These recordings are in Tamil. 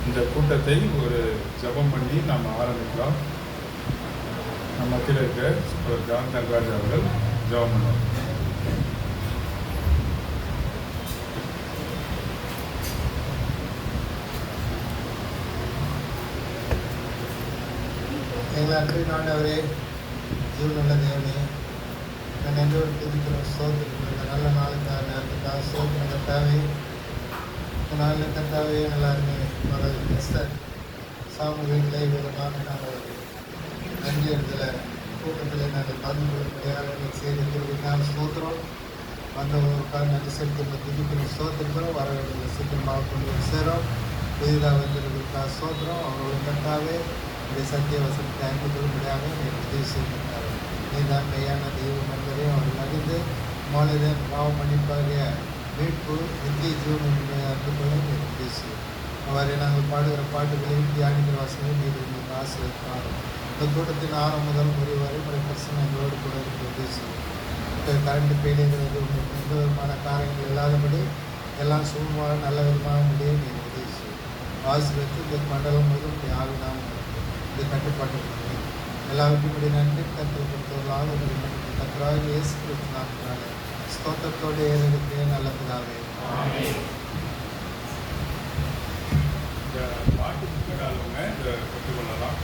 இந்த கூட்டத்தை ஒரு ஜெபம் பண்ணி நாம் ஆரம்பிக்கலாம். நம்ம மத்தியில் இருக்க ஜான் தங்கராஜ் அவர்கள் ஜெபம் பண்ணுவார். எங்கள் அன்பின் ஆண்டவரே, ஜீவனுள்ள தேவனே, நான் நன்றியோடு துதிக்கிறோம். சோதனை இந்த நல்ல நாளுக்காக நேரத்துக்காக சோதனை கட்டாவே இந்த நாளில் கட்டாவே எல்லாருமே மிஸ்டர் சாமுவேலை விதமாக நாங்கள் நன்றி இடத்துல கூட்டத்தில் நாங்கள் கலந்து கொள்ளும்படியாக செய்து கொடுக்கிறாங்க. ஸ்தோத்திரம் வந்தவர்களுக்காக நன்றி செலுத்தி துதிக்கிறோம். ஸ்தோத்திரம் வர வேண்டிய சீக்கிரமாக கொண்டு சேரும். புதிதாக வந்திருக்கிறதுக்காக ஸ்தோத்திரம். அவர்களுக்கு கட்டாவே இந்த சத்திய வசனத்தை அறிந்து கொள்ளும்படியாக உதவி செய்திருக்கிறார். நீதான் மெய்யான தெய்வம் என்பதை அவர் அறிந்து மாநிலம் பாவம் மன்னிப்பாக மீட்பு நித்திய ஜீவன் அறிந்து கொள்ள உதவி செய்யும். அவரை நாங்கள் பாடுகிற பாட்டுகளையும் தியானிக்கிற வசனையும் நீர் உங்களுக்கு ஆசிரியர். இந்த கூட்டத்தின் ஆரம்பம் முதல் முடிவு வரை உடைய பிரச்சனை எங்களோடு கூட இருக்க உதவி செய்யும். கரண்ட் பெயிலுங்கிறது உங்களுக்கு எந்த விதமான காரியங்கள் இல்லாதபடி எல்லாம் சுகமாக நல்ல விதமாக முடிய நீர் உதவி செய்யும். ஆசிரியத்து இந்த மண்டலம் முழுவதும் ஆகினாம் இது கட்டுப்பாட்டு எல்லாவற்றையும் நன்றி கற்றுக் கொடுத்தவர்களாக கத்தராக இயேசு கிறிஸ்து நாமத்தினாலே ஸ்தோத்திரத்தோடு ஏறெடுக்க நல்லதாகவே. இந்த பாட்டு புத்தகாலவங்க இதை கற்றுக்கொள்ளலாம்.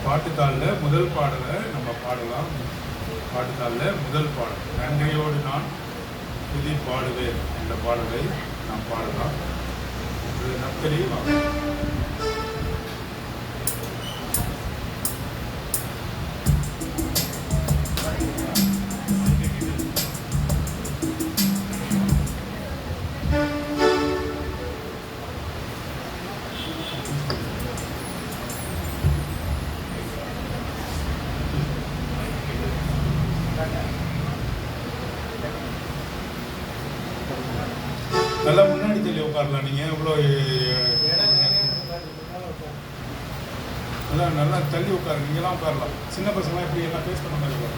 பாட்டுத்தாளில் முதல் பாடலை நம்ம பாடலாம். பாட்டுத்தாளில் முதல் பாடல் நன்றியோடு நான் புதி பாடுவேன் என்ற பாடலை நாம் பாடலாம். நப்தலி நல்லா முன்னாடி தள்ளி உட்காரலாம். நீங்கள் எவ்வளோ நல்லா தள்ளி உட்காரு. நீங்களாம் உட்காரலாம். சின்ன பசங்களாம் எப்படி எல்லாம் ஃபேஸ் பண்ண மாதிரி உட்காரு.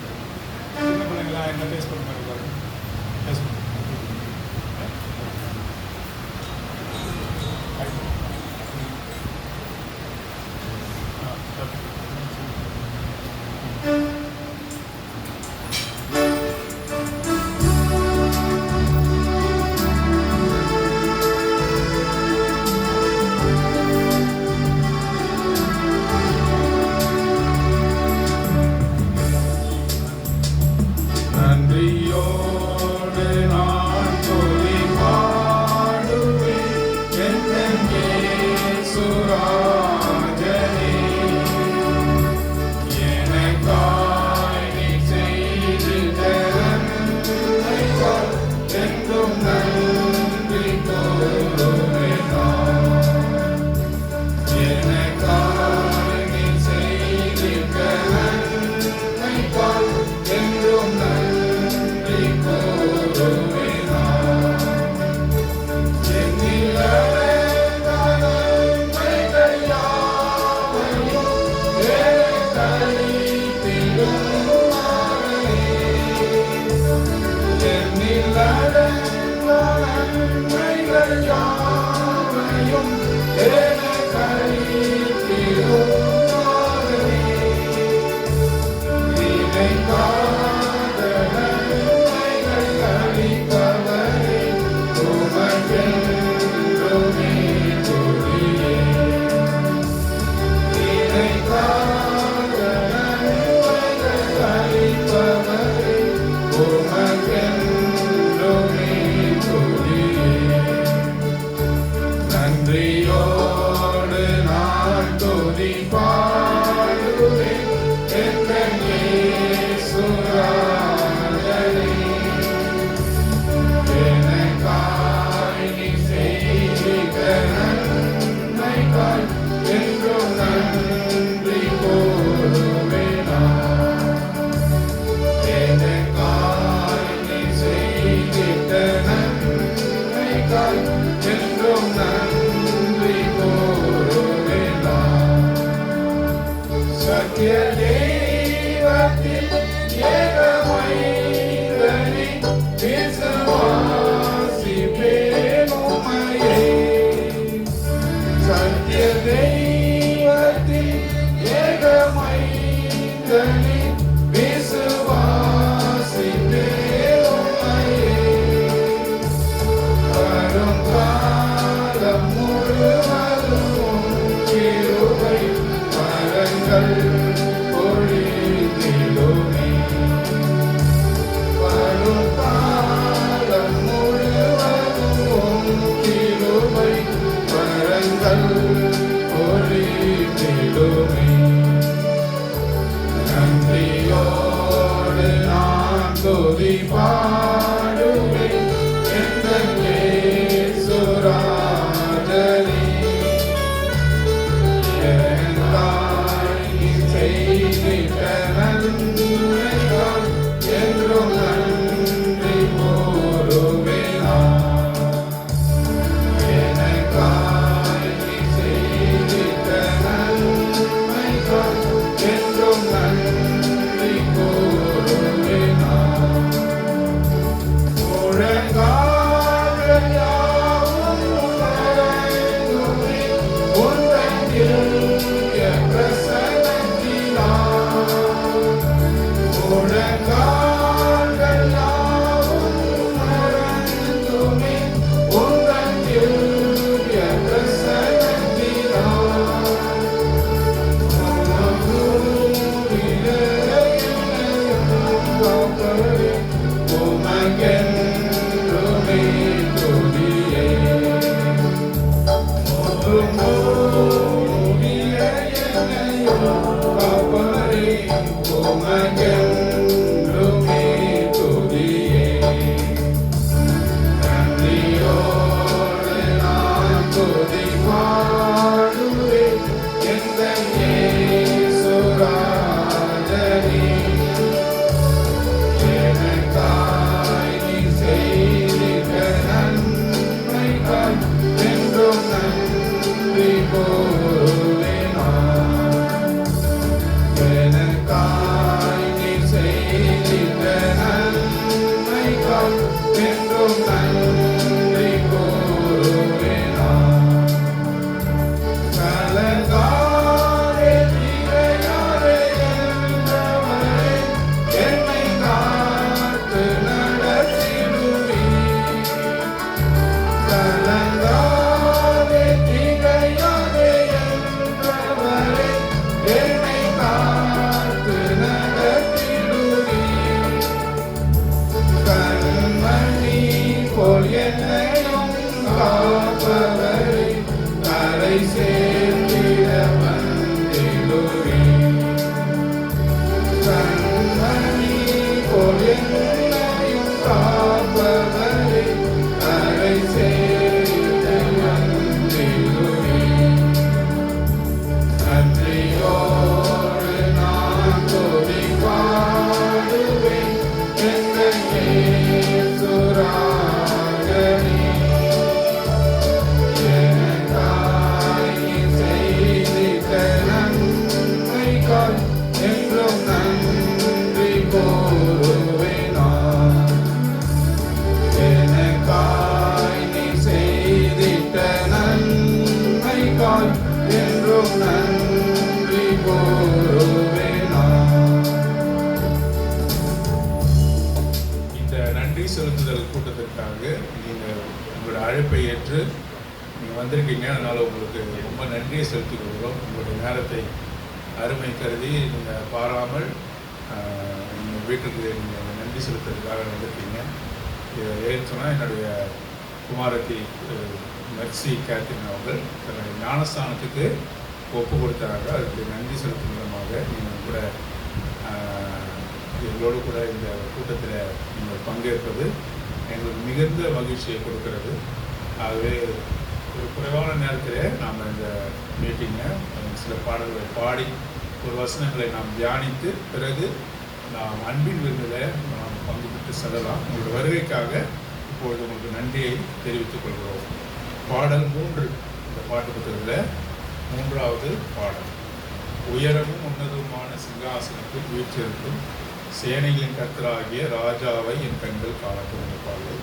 சின்ன பிள்ளைங்களாம் என்ன ஃபேஸ் பண்ண மாதிரி உட்காரு. ஃபேஸ் பண்ண நன்றியோடு நான் துதி பாடுவேன் என் இயேசுராஜனே. எனக்காய் நீ செய்திட்ட நன்மைகள் என்றும் நன்றி கூறுவேன் நான். எனக்காய் நீ செய்திட்ட நன்மைகள் என்றும் நன்றி கூறுவேன் நான். என்னில் நன்மைகள் யாவையும் எனக்களித்திடும் மகனே. என்னில் நன்மைகள் யாவையும் எனக்களித்திடும் மகனே. நினைக்காத நன்மைகள் அளிப்பவரே, உமக்கென்றுமே துதியே. நினைக்காத நன்மைகள் அளிப்பவரே, உமக்கென்றுமே துதியே. நன்றியோடு நான் நன்றி கூறுவேன் நான். கலங்காதே திகையாதே என்றவரே, என்னை காத்து நடத்திடுவீர். கலங்காதே திகையாதே என்றவரே, என்னை காத்து நடத்திடுவீர். கண்மணி போல் என்னையும் காப்பவரே, கரை சேர்ந்திட வந்திடுவீர். கண்மணி போல் என்னையும் காப்பவரே, கரை சேர்ந்திட வந்திடுவீர். நன்றியோடு நான் துதி பாடுவேன், என்னை இயேசுராஜனே. எனக்காய் நீ செய்திட்ட நன்மைக்காய் என்றும் நன்றி கூறுவேன் நான். எனக்காய் நீ செய்திட்ட நன்மைக்காய் என்றும் நன்றி கூறுவேன் நான். இந்த நன்றி செலுத்துதல் கூட்டத்திற்காக நீங்கள் உங்களோட அழைப்பை ஏற்று நீங்கள் வந்திருக்கீங்க. அதனால் உங்களுக்கு ரொம்ப நன்றியை செலுத்திக் கொள்கிறோம். உங்களுடைய நேரத்தை அருமை கருதி நீங்கள் பாராமல் நீங்கள் வீட்டுக்கு நீங்கள் நன்றி செலுத்துறதுக்காக வந்திருக்கீங்க. இதை ஏன்னு சொன்னால் என்னுடைய குமாரத்தி மெர்சி கேத்ரின் அவர்கள் தன்னுடைய ஞானஸ்தானத்துக்கு ஒப்பு கொடுத்தாங்க. அதுக்கு நன்றி செலுத்தும் விதமாக நீங்கள் கூட எங்களோடு கூட இந்த கூட்டத்தில் நீங்கள் பங்கேற்பது எங்களுக்கு மிகுந்த மகிழ்ச்சியை கொடுக்கிறது. ஆகவே ஒரு குறைவான நேரத்தில் நாம் இந்த மீட்டிங்கை சில பாடல்களை பாடி ஒரு வசனங்களை நாம் தியானித்து பிறகு நாம் அன்பின் விருந்தில் நாம் பங்கு பெற்று செல்லலாம். உங்களுடைய வருகைக்காக இப்பொழுது உங்களுக்கு நன்றியை தெரிவித்துக் கொள்கிறோம். பாடல் 3, இந்த பாட்டு புத்தகத்தில் 3வது பாடல். உயரமும் உன்னதமான சிங்காசனத்தில் வீற்றிருக்கும் சேனைகளின் கர்த்தராகிய ராஜாவை என் கண்கள் காணட்டும் என்ற பாடல்.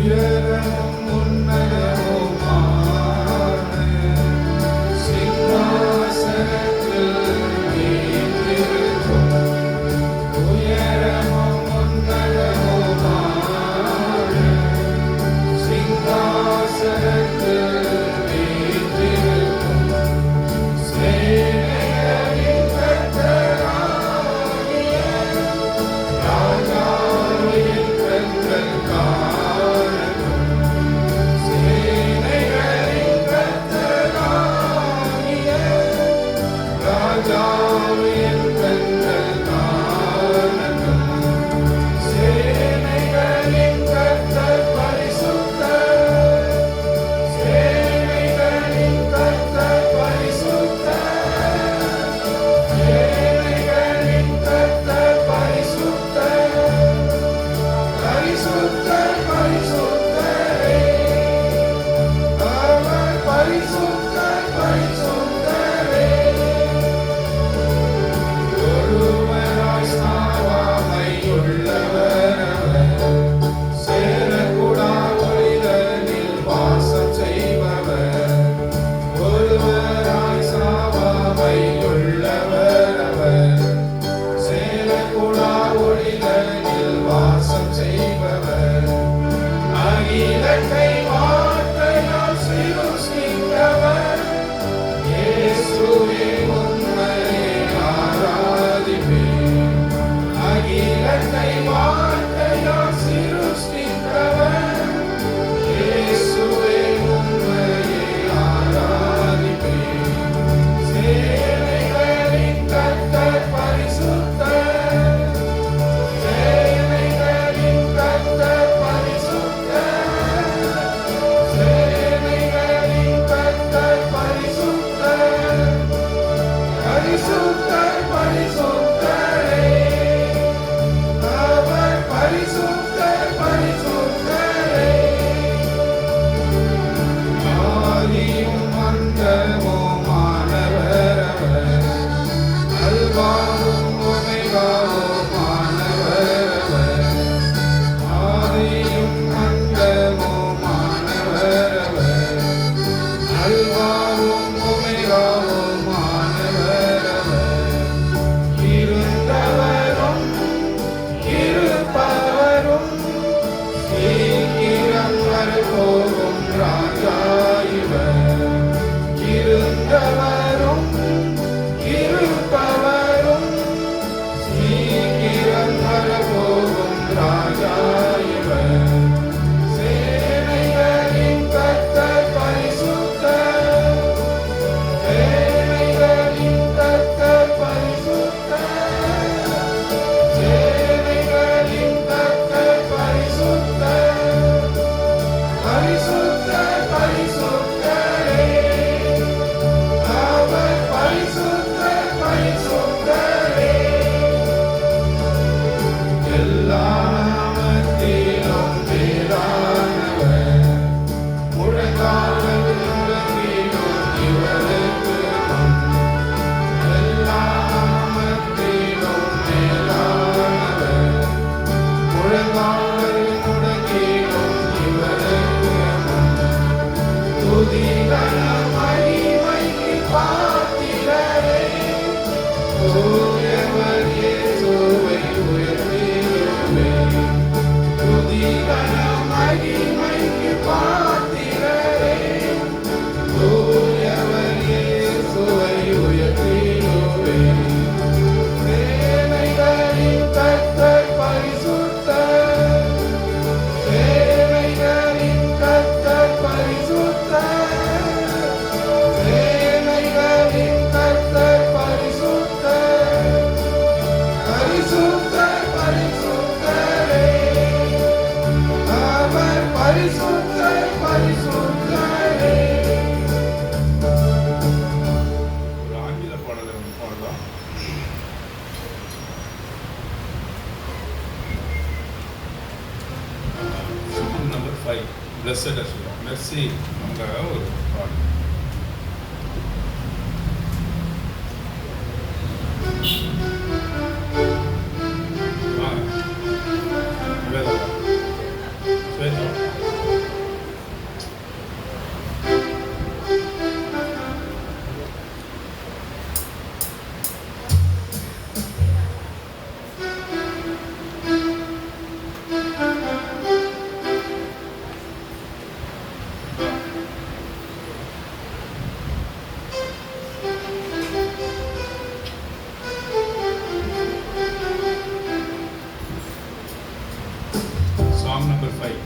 உயரமும் ஒரு ஆங்கில பாடலை ஒன்று பாடலாம். Song number 5, Blessed Assurance. Mercy நமக்காக ஒரு பாடல். வாங்க. வேதா. ஸ்வேதா. Song number 5.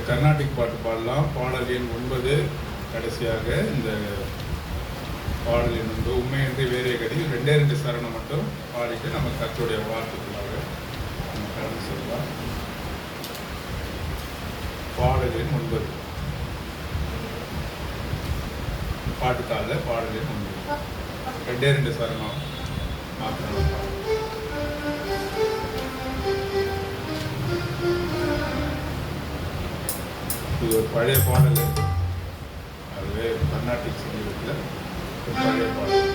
கர்நாடிக் பாட்டு பாடலாம். பாடல் எண் 9 கடைசியாக இந்த பாடல் எண் 9 உண்மையின்றி வேறே கதி 2 சரணம் மட்டும் பாடிட்டு நம்ம கர்த்தருடைய வார்த்தைக்குள்ளாக நம்ம கடந்து செல்லலாம். பாடல் எண் 9 பாட்டுக்கால பாடல் எண் 9 2 சரணம் மாத்திரம் பாடல். இது ஒரு பழைய பாடல், அதுவே கர்நாடிக் சங்கீதத்தில் ஒரு பழைய பாடல்.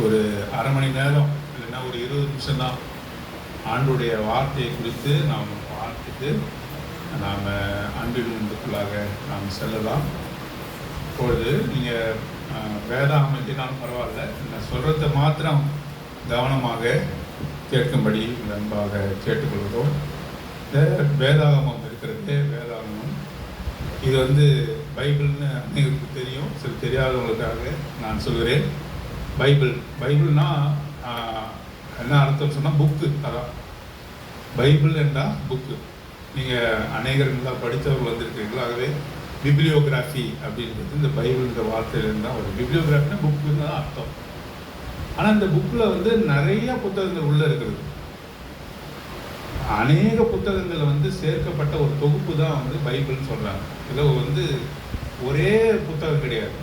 ஒரு அரை மணி நேரம் இல்லைன்னா ஒரு 20 நிமிஷம் தான் ஆண்டுடைய வார்த்தையை குறித்து நாம் பார்த்துட்டு நாம் அன்பின் முன்புக்குள்ளாக நாம் செல்லலாம். இப்பொழுது நீங்கள் வேதாகமத்தினாலும் பரவாயில்ல, நான் சொல்கிறத மாத்திரம் கவனமாக கேட்கும்படி அன்பாக கேட்டுக்கொள்கிறோம். இந்த வேதாகமம் இருக்கிறது, வேதாகமம் இது பைபிள்னு அனைவருக்கு தெரியும், சில தெரியாதவங்களுக்காக நான் சொல்கிறேன். பைபிள்னா என்ன அர்த்தம் சொன்னால் புக்கு, அதான் பைபிள் என்றால் புக்கு. நீங்கள் அநேகர் நல்லா படித்தவர்கள் வந்திருக்கிறீங்களோ, ஆகவே பிப்ளியோகிராஃபி அப்படின்றது இந்த பைபிள்ன்ற வார்த்தையிலேருந்து தான் வரும். பிப்ளியோகிராஃபினா புக்குன்னு தான் அர்த்தம். ஆனால் இந்த புக்கில் நிறைய புத்தகங்கள் உள்ளே இருக்கிறது. அநேக புத்தகங்கள் சேர்க்கப்பட்ட ஒரு தொகுப்பு தான் பைபிள்னு சொல்கிறாங்க. இதில் ஒரே புத்தகம் கிடையாது,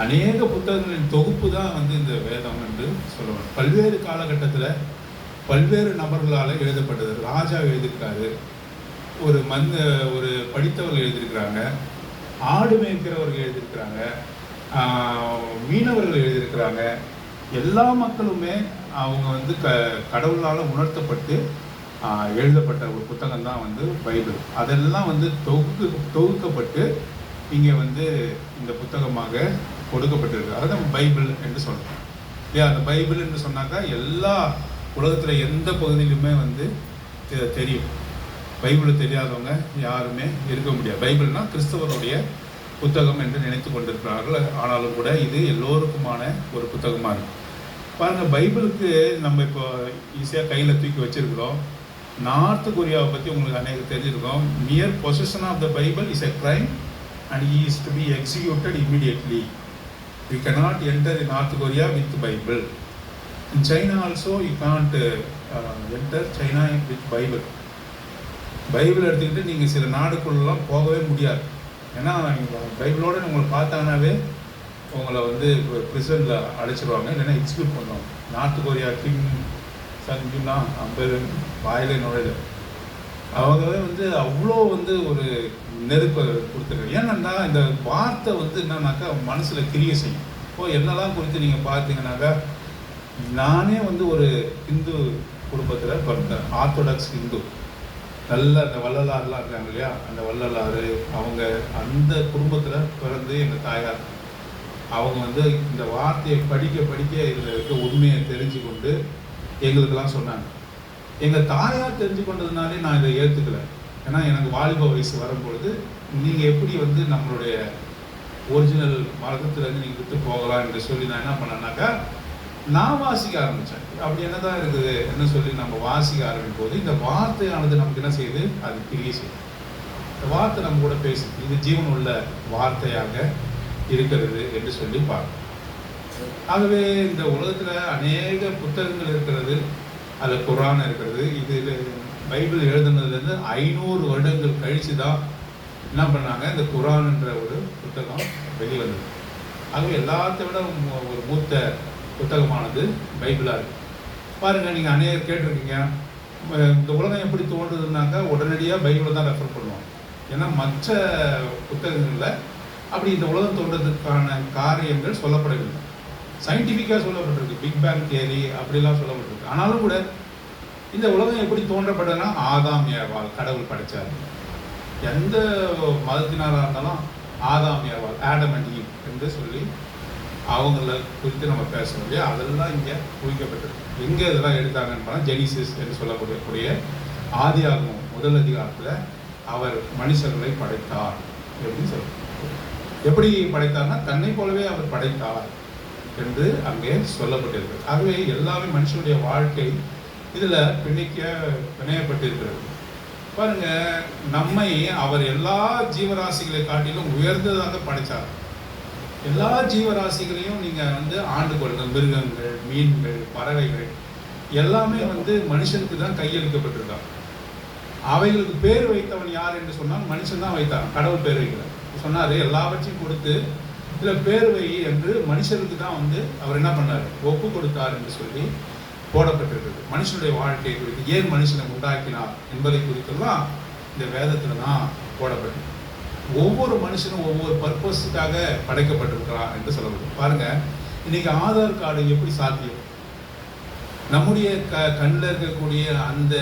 அநேக புத்தகங்களின் தொகுப்பு தான் இந்த வேதம் என்று சொல்லுவாங்க. பல்வேறு காலகட்டத்தில் பல்வேறு நபர்களால் எழுதப்பட்டது. ராஜா எழுதியிருக்காரு, ஒரு படித்தவர்கள் எழுதியிருக்கிறாங்க, ஆடு மேய்க்கிறவர்கள் எழுதியிருக்கிறாங்க, மீனவர்கள் எழுதியிருக்கிறாங்க. எல்லா மக்களுமே அவங்க வந்து கடவுளால் உணர்த்தப்பட்டு எழுதப்பட்ட ஒரு புத்தகம் தான் வந்து பைபிள். அதெல்லாம் வந்து தொகுக்கப்பட்டு இங்கே வந்து இந்த புத்தகமாக கொடுக்கப்பட்டிருக்கு. அதுதான் பைபிள் என்று சொல்கிறோம் இல்லையா? அந்த பைபிள் என்று சொன்னாக்கா எல்லா உலகத்தில் எந்த பகுதியிலுமே வந்து தெரியும். பைபிள் தெரியாதவங்க யாருமே இருக்க முடியாது. பைபிள்னா கிறிஸ்தவருடைய புத்தகம் என்று நினைத்து கொண்டிருக்கிறார்கள். ஆனாலும் கூட இது எல்லோருக்குமான ஒரு புத்தகமாக இருக்கும். பாருங்கள், பைபிளுக்கு நம்ம இப்போ ஈஸியாக கையில் தூக்கி வச்சுருக்கிறோம். நார்த் கொரியாவை பற்றி உங்களுக்கு அநேக தெரிஞ்சிருக்கோம். Mere possession of the Bible is a crime and he is to be executed immediately. We cannot enter in North Korea with Bible. In China also you can't enter China with Bible. Bible எடுத்துக்கிட்டு நீங்கள் சில நாடுக்குள்ளெல்லாம் போகவே முடியாது. ஏன்னா பைபிளோடு உங்களை பார்த்தாங்கனாவே உங்களை வந்து ப்ரிசனில் அடைச்சிடுவாங்க, இல்லைன்னா எக்ஸிக்யூட் பண்ணுவாங்க. நார்த் கொரியா கிம் சங்குன்னா ஐம்பது வாயிலே நுழையில அவங்களே வந்து அவ்வளோ வந்து ஒரு நெருப்பை கொடுத்துருக்காங்க. ஏன்னா இந்த வார்த்தை வந்து என்னன்னாக்கா மனசில் கிரிய செய்யும். இப்போ என்னெல்லாம் குறித்து நீங்கள் பார்த்தீங்கன்னாக்கா, நானே வந்து ஒரு ஹிந்து குடும்பத்தில் பிறந்தேன். ஆர்த்தோடாக்ஸ் ஹிந்து. நல்ல அந்த வள்ளலாறுலாம் இருக்காங்க இல்லையா, அந்த வள்ளலாறு அவங்க அந்த குடும்பத்தில் பிறந்து எங்கள் தாயார் அவங்க வந்து இந்த வார்த்தையை படிக்க படிக்க இதில் இருக்க உண்மையை தெரிஞ்சு கொண்டு எங்களுக்கெல்லாம் சொன்னாங்க. எங்கள் தாயார் தெரிஞ்சு கொண்டதுனாலே நான் இதை ஏற்றுக்கலை. ஏன்னா எனக்கு வாலிப வயசு வரும்பொழுது நீங்கள் எப்படி வந்து நம்மளுடைய ஒரிஜினல் மதத்துலேருந்து நீங்கள் விட்டு போகலாம் என்று சொல்லி நான் என்ன பண்ணேன்னாக்கா, நான் வாசிக்க ஆரம்பித்தேன். அப்படி என்ன தான் இருக்குது என்ன சொல்லி நம்ம வாசிக்க ஆரம்பிக்கும் போது இந்த வார்த்தையானது நமக்கு என்ன செய்யுது, அது கிரியை செய்யுது. இந்த வார்த்தை நம்ம கூட பேசுது, இது ஜீவன் உள்ள வார்த்தையாக இருக்கிறது என்று சொல்லி பார்க்கணும். ஆகவே இந்த உலகத்தில் அநேக புத்தகங்கள் இருக்கிறது, அதில் குரான் இருக்கிறது. இது பைபிள் எழுதுனதுலேருந்து 500 வருடங்கள் கழித்து தான் என்ன பண்ணாங்க, இந்த குரான் என்ற ஒரு புத்தகம் வெளிவந்தது. ஆகவே எல்லாத்தை விட ஒரு மூத்த புத்தகமானது பைபிளாக இருக்குது. பாருங்கள், நீங்கள் அநேகர் கேட்டிருக்கீங்க, இந்த உலகம் எப்படி தோன்றுதுன்னாக்கா உடனடியாக பைபிளை தான் ரெஃபர் பண்ணுவோம். ஏன்னா மற்ற புத்தகங்களில் அப்படி இந்த உலகம் தோன்றதுக்கான காரியங்கள் சொல்லப்படவில்லை. சயின்டிஃபிக்காக சொல்லப்பட்டிருக்கு, பிக் பேங் தியரி அப்படிலாம் சொல்லப்பட்டிருக்கு. ஆனாலும் கூட இந்த உலகம் எப்படி தோன்றப்பட்டதுன்னா ஆதாம் ஏவாள் கடவுள் படைத்தார். எந்த மதத்தினராக இருந்தாலும் ஆதாம் ஏவாள், ஆடம் அண்ட் ஈவ் என்று சொல்லி அவங்கள குறித்து நம்ம பேசணும் இல்லையா, அதெல்லாம் இங்கே குவிக்கப்பட்டிருக்கு. எங்கே இதெல்லாம் எடுத்தாங்கன்னு பார்த்தா ஜெனிசிஸ் என்று சொல்லக்கூடிய ஆதியாகமம் முதல் அதிகாரத்தில் அவர் மனுஷர்களை படைத்தார் அப்படின்னு சொல்லுவார். எப்படி படைத்தார்னா தன்னை போலவே அவர் படைத்தார் என்று அங்கே சொல்லப்பட்டிருக்கிறது. ஆகவே எல்லாமே மனுஷனுடைய வாழ்க்கை இதில் பிணையப்பட்டிருக்கிறது. பாருங்க, நம்மை அவர் எல்லா ஜீவராசிகளை காட்டிலும் உயர்ந்ததாக படைத்தார். எல்லா ஜீவராசிகளையும் நீங்கள் வந்து ஆண்டு கொள்ளுங்கள். மிருகங்கள், மீன்கள், பறவைகள் எல்லாமே வந்து மனுஷனுக்கு தான் கையளிக்கப்பட்டிருக்காங்க. அவைகளுக்கு பேர் வைத்தவன் யார் என்று சொன்னால் மனுஷன் தான் வைத்தான், கடவுள் பேர் வைக்கிறார். சொன்னார் எல்லாவற்றையும் கொடுத்து இதில் பேர் வை என்று மனுஷருக்கு தான் வந்து அவர் என்ன பண்ணார், ஒப்பு கொடுத்தார் என்று சொல்லி போடப்பட்டிருக்கிறது. மனுஷனுடைய வாழ்க்கையை குறித்து, ஏன் மனுஷனை உண்டாக்கினார் என்பதை குறித்தெல்லாம் இந்த வேதத்தில் தான் போடப்பட்டிருக்கு. ஒவ்வொரு மனுஷனும் ஒவ்வொரு பர்பஸுக்காக படைக்கப்பட்டிருக்கிறான் என்று சொல்லப்படும். பாருங்க, இன்னைக்கு ஆதார் கார்டு எப்படி சாத்தியம்? நம்முடைய கண்ணில் இருக்கக்கூடிய அந்த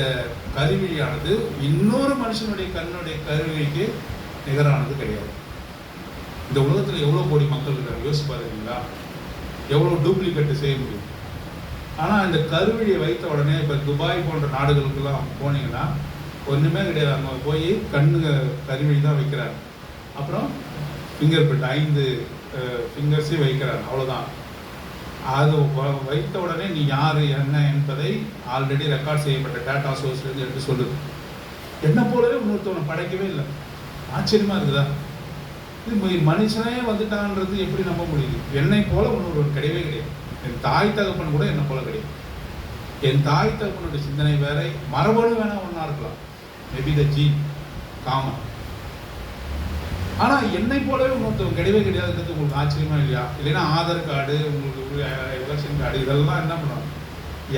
கருவிழியானது இன்னொரு மனுஷனுடைய கண்ணுடைய கருவிழிக்கு நிகரானது கிடையாது. இந்த உலகத்தில் எவ்வளோ கோடி மக்கள் இருக்காங்க யோசிச்சு பாருங்களா, எவ்வளோ டூப்ளிகேட்டு செய்ய முடியும். ஆனால் இந்த கருவிழியை வைத்த உடனே இப்போ துபாய் போன்ற நாடுகளுக்கெல்லாம் போனீங்கன்னா ஒன்றுமே கிடையாது. அவங்க போய் கண்ணு கருவிழி தான் வைக்கிறாங்க. அப்புறம் ஃபிங்கர் பிரிண்ட் 5 ஃபிங்கர்ஸையும் வைக்கிறாங்க, அவ்வளோதான். அது வைத்த உடனே நீ யார் என்ன என்பதை ஆல்ரெடி ரெக்கார்ட் செய்யப்பட்ட டேட்டா சோர்ஸ்லேருந்து எடுத்து சொல்லுது. என்ன போலவே இன்னொருத்தவனை படைக்கவே இல்லை. ஆச்சரியமாக இருக்குதா? இது மனுஷனே வந்துட்டான்றது எப்படி நம்ப முடியுது? என்னை போல இன்னொருவன் கிடையவே கிடையாது. என் தாய் தகப்பன் கூட என்னை போல கிடையாது. என் தாய் தகப்பனுடைய சிந்தனை வேற, மரபணு வேணா ஒன்றா இருக்கலாம், மேபி த ஜீன் காமன். ஆனால் என்னை போலவே இன்னொருத்தவங்க கிடையவே கிடையாதுன்றது உங்களுக்கு ஆச்சரியமா இல்லையா? இல்லைன்னா ஆதார் கார்டு, உங்களுக்கு எலெக்ஷன் கார்டு இதெல்லாம் என்ன பண்ணுவாங்க,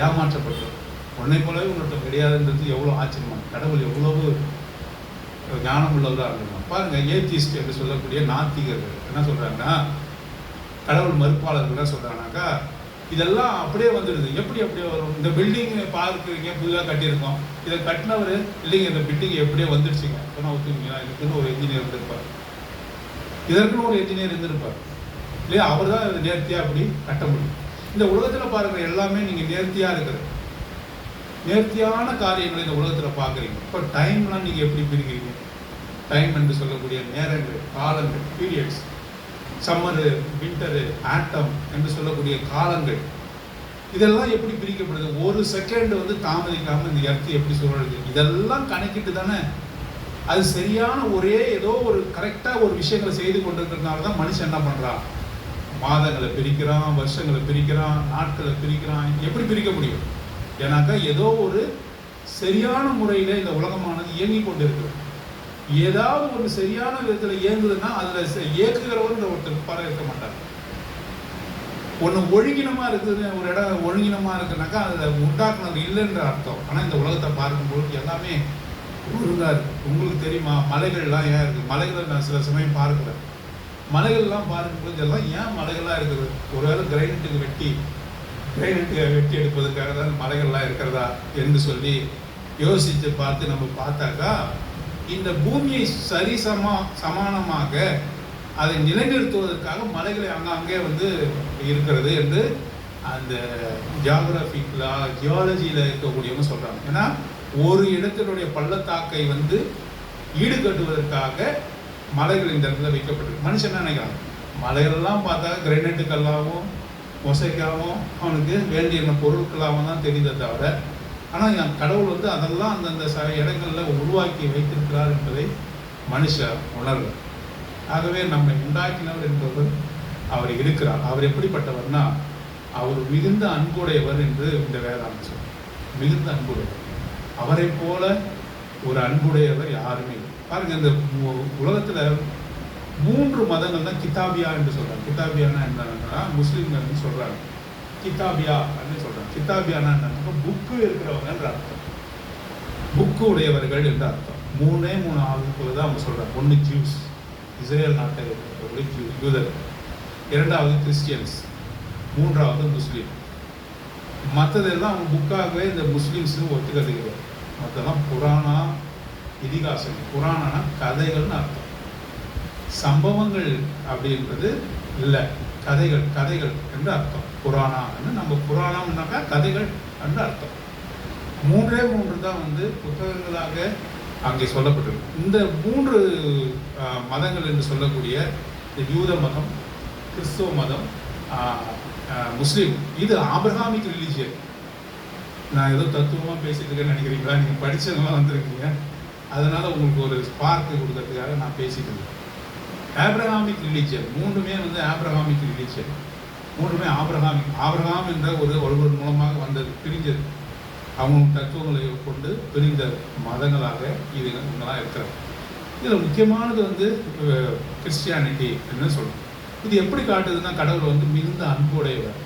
ஏமாற்றப்பட்டோம். உன்னை போலவே இன்னொருத்தவங்க கிடையாதுன்றது எவ்வளோ ஆச்சரியமா. கடவுள் எவ்வளவு ஞானம் உள்ளவராக இருக்கணும். பாருங்க, ஏத்திஸ்ட் என்று சொல்லக்கூடிய நாத்திகர்கள் என்ன சொல்றாங்கன்னா, கடவுள் மறுப்பாளர்கள் என்ன சொல்றாங்கனாக்கா, இதெல்லாம் அப்படியே வந்துடுது. எப்படி அப்படியே வரும்? இந்த பில்டிங் பார்க்குறீங்க, புதுதாக கட்டியிருக்கோம், இதை கட்டினவர் இல்லைங்க இந்த பில்டிங் எப்படியே வந்துடுச்சுங்க சொன்னால் ஒத்துக்குங்களா? இதுக்குன்னு ஒரு என்ஜினியர் இருந்திருப்பார், இதற்குன்னு ஒரு என்ஜினியர் இருந்திருப்பார் இல்லையா? அவர் தான் இதை நேர்த்தியாக அப்படி கட்ட முடியும். இந்த உலகத்தில் பாருங்கள், எல்லாமே நீங்கள் நேர்த்தியாக இருக்கிறது, நேர்த்தியான காரியங்களை இந்த உலகத்தில் பார்க்குறீங்க. இப்போ டைம்லாம் நீங்கள் எப்படி பிரிக்கிறீங்க? டைம் என்று சொல்லக்கூடிய நேரங்கள், காலங்கள், பீரியட்ஸ், சம்மரு, விண்டரு, ஆட்டம் என்று சொல்லக்கூடிய காலங்கள், இதெல்லாம் எப்படி பிரிக்கப்படுது? ஒரு செகண்ட் வந்து தாமதிக்காமல் இந்த எர்த்து எப்படி சொல்றது? இதெல்லாம் கணக்கிட்டு தானே அது சரியான ஒரே ஏதோ ஒரு கரெக்டாக ஒரு விஷயங்களை செய்து கொண்டிருக்கிறதுனால தான் மனுஷன் என்ன பண்ணுறான்? மாதங்களை பிரிக்கிறான், வருஷங்களை பிரிக்கிறான், நாட்களை பிரிக்கிறான். எப்படி பிரிக்க முடியும்? ஏன்னாக்கா ஏதோ ஒரு சரியான முறையில் இந்த உலகமானது இயங்கி கொண்டு இருக்கிறது. ஏதாவது ஒரு சரியான விதத்தில் இயங்குதுன்னா அதில் இயக்குகிறவன்ற ஒருத்தர் பாரு இருக்க மாட்டாங்க. ஒன்று ஒழுங்கினமாக இருக்குதுன்னு ஒரு இடம் ஒழுங்கினமாக இருக்குனாக்கா அதில் உண்டாக்குனது இல்லைன்ற அர்த்தம். ஆனால் இந்த உலகத்தை பார்க்கும்போது எல்லாமே ஒழுங்காக இருக்குது. உங்களுக்கு தெரியுமா மலைகள்லாம் ஏன் இருக்குது? மலைகளை நான் சில சமயம் பார்க்குறேன். மலைகள்லாம் பார்க்கும்போது எல்லாம் ஏன் மலைகள்லாம் இருக்குது? ஒருவேளை கிரைனட்டுக்கு வெட்டி எடுப்பதற்காக தான் மலைகள்லாம் இருக்கிறதா என்று சொல்லி யோசித்து பார்த்து நம்ம பார்த்தாக்கா இந்த பூமியை சமானமாக அதை நிலைநிறுத்துவதற்காக மலைகளை அங்கங்கே வந்து இருக்கிறது என்று அந்த ஜியாலஜியில் இருக்கக்கூடியவங்க சொல்கிறாங்க. ஏன்னா ஒரு இடத்தினுடைய பள்ளத்தாக்கை வந்து ஈடுகட்டுவதற்காக மலைகள் இந்த இடத்துல வைக்கப்பட்டிருக்கு. மனுஷன் என்ன நினைக்கிறாங்க? மலைகளெல்லாம் பார்த்தா கிரைனட்டுக்கெல்லாமும் மொசைக்காகவும் அவனுக்கு வேண்டிய பொருட்களாகவும் தான் தெரியுதே தவிர, ஆனால் என் கடவுள் வந்து அதெல்லாம் அந்தந்த இடங்களில் உருவாக்கி வைத்திருக்கிறார் என்பதை மனுஷன் உணர்வு. ஆகவே நம்மை உண்டாக்கினவர் என்பவர் அவர் இருக்கிறார். அவர் எப்படிப்பட்டவர்னா அவர் மிகுந்த அன்புடையவர் என்று இந்த வேதாந்தம் சொல்றார். மிகுந்த அன்புடையவர். அவரை போல ஒரு அன்புடையவர் யாருமே இல்லை. பாருங்க, இந்த உலகத்துல 3 மதங்கள் தான் கிதாபியா என்று சொல்றாங்க. கிதாபியானா என்னன்னா முஸ்லீம்கள் சொல்றாங்க, கிதாபியா அப்படின்னு சொல்றாங்க. கிதாபியானா என்னன்னா புக்கு இருக்கிறவங்க என்ற அர்த்தம், புக்கு உடையவர்கள் என்ற அர்த்தம். 3 ஆளுக்குள்ள தான் அவங்க சொல்றாங்க. 1 ஜூஸ், இஸ்ரேல் நாட்டை யூதர், 2வது கிறிஸ்டியன்ஸ், 3வது முஸ்லீம். மற்றதெல்லாம் அவங்க புக்காகவே இந்த முஸ்லீம்ஸும் ஒத்துக்கிறது கிடையாது. மற்றெல்லாம் புராணா, இதிகாசம். புராணனா கதைகள்னு அர்த்தம், சம்பவங்கள் அப்படின்றது இல்லை, கதைகள் என்று அர்த்தம். புராணா நம்ம புராணம்னாக்கா கதைகள் என்று அர்த்தம். 3 தான் வந்து புத்தகங்களாக அங்கே சொல்லப்பட்டிருக்கு. இந்த 3 மதங்கள் என்று சொல்லக்கூடிய யூத மதம், கிறிஸ்துவ மதம், முஸ்லீம், இது ஆபிரகாமிக் ரிலீஜியன். நான் ஏதோ தத்துவமாக பேசிட்டு இருக்கேன்னு நினைக்கிறீங்களா? நீங்கள் படித்தவங்களாம் வந்திருக்கீங்க, அதனால் உங்களுக்கு ஒரு ஸ்பார்க்கு கொடுக்கறதுக்காக நான் பேசிட்டு இருக்கேன். ஆப்ரஹாமிக் ரிலீஜியன் 3மே வந்து ஆப்ரஹாமிக் ரிலீஜியன், 3மே ஆப்ரஹாம் என்ற ஒருவர் மூலமாக வந்தது, பிரிஞ்சது. அவங்க தத்துவங்களை கொண்டு பிரிந்த மதங்களாக இது இவங்களாம் இருக்கிறாங்க. இதில் முக்கியமானது வந்து கிறிஸ்டியானிட்டி என்று சொல்கிறோம். இது எப்படி காட்டுதுன்னா கடவுள் வந்து மிகுந்த அன்புடையவர்.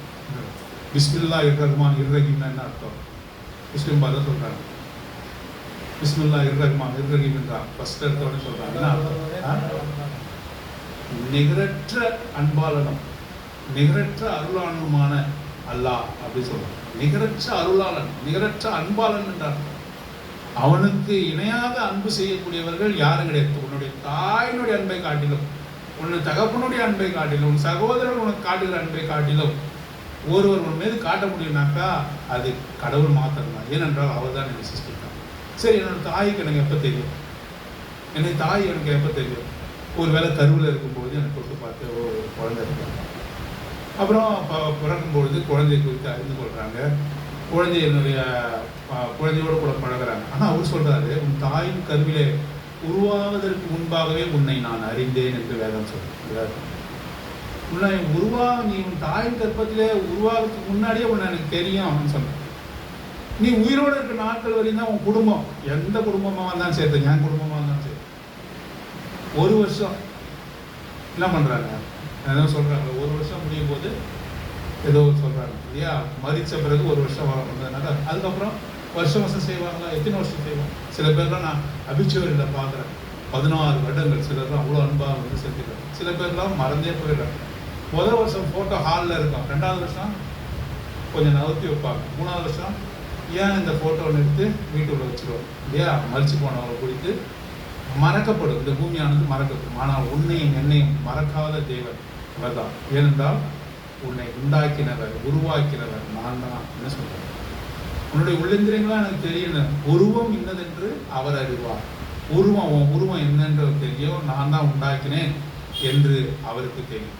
பிஸ்மில்லா இர்ரஹ்மான் இர்ரஹீம் என்ன அர்த்தம்? முஸ்லீம் பாதை சொல்கிறாங்க. பிஸ்மில்லா இர்ரஹ்மான் இர்ரஹீம் என்றால் ஃபர்ஸ்ட் அர்த்தம்னு சொல்கிறாங்க. என்ன அர்த்தம்? நிகரற்ற அன்பாளனும் நிகரற்ற அருளாளனுமான அல்லாஹ் அப்படின்னு சொல்றாங்க. நிகரற்ற அருளாளன், நிகரற்ற அன்பாளன் என்றார். அவனுக்கு இணையாக அன்பு செய்யக்கூடியவர்கள் யாரும் கிடையாது. உன்னுடைய தாயினுடைய அன்பை காட்டிலும், உன்னுடைய தகப்பனுடைய அன்பை காட்டிலும், உன் சகோதரன் உனக்கு காட்டுகிற அன்பை காட்டிலும் ஒருவர் உன் மீது காட்ட முடியும்னாக்கா அது கடவுள் மாத்திரம்தான். ஏனென்றால் அவர் தான் என்னை சிருஷ்டித்தார். சரி, என்னோட தாய்க்கு எனக்கு எப்போ தெரியும்? என்னை தாய் எனக்கு எப்போ தெரியும்? ஒரு வேளை கருவில் இருக்கும்போது எனக்கு கொடுத்து பார்த்து ஒரு குழந்தை இருக்காங்க. அப்புறம் பிறக்கும்பொழுது குழந்தையை குறித்து அறிந்து கொள்கிறாங்க. குழந்தையோடு கூட பழகிறாங்க. ஆனால் அவர் சொல்கிறாரு, உன் தாயின் கருவிலே உருவாவதற்கு முன்பாகவே உன்னை நான் அறிந்தேன் என்று வேதம் சொல்கிறார். உன்னை நீ உன் தாயின் கற்பத்திலே உருவாகிறதுக்கு முன்னாடியே உன்னை எனக்கு தெரியும் அப்படின்னு சொன்ன. நீ உயிரோடு இருக்கிற நாட்கள் வரையும் தான் உன் குடும்பம், எந்த குடும்பமாக இருந்தாலும் சரி, என் குடும்பமாக இருந்தாலும் சரி, 1 வருஷம் என்ன பண்ணுறாங்க? ஏதோ சொல்கிறாங்க, 1 வருஷம் முடியும் போது ஏதோ சொல்கிறாங்க இல்லையா? மரித்த பிறகு 1 வருஷம் வந்ததுனால அதுக்கப்புறம் வருஷம் செய்வாங்களா? எத்தனை வருஷம் செய்வாங்க? சில பேர்லாம் நான் அபிச்சுவரில் பார்க்குறேன், 16 வருடங்கள். சிலர்லாம் அவ்வளோ அன்பாக வந்து செஞ்சுக்கிறாங்க. சில பேர்லாம் மறந்தே போயிடுறாங்க. 1 வருஷம் ஃபோட்டோ ஹாலில் இருக்கும், 2வது வருஷம் கொஞ்சம் நகர்த்தி வைப்பாங்க. 3வது வருஷம் ஏன் இந்த ஃபோட்டோவை எடுத்து வீட்டுக்குள்ள வச்சுருவோம் இல்லையா? மறிச்சு போனவரை குறித்து மறக்கப்படும். இந்த பூமியானது மறக்கப்படும். ஆனால் உன்னையும் என்னையும் மறக்காத தேவன் அவர்தான். ஏனென்றால் உன்னை உண்டாக்கினவர், உருவாக்கினவர் நான் தான். என்ன சொல்றேன்? உன்னுடைய உள்ளந்திரியங்களாம் எனக்கு தெரியணும். உருவம் இன்னதென்று அவர் அறிவார். உருவம் என்னன்றது தெரியும். நான் தான் உண்டாக்கினேன் என்று அவருக்கு தெரியும்.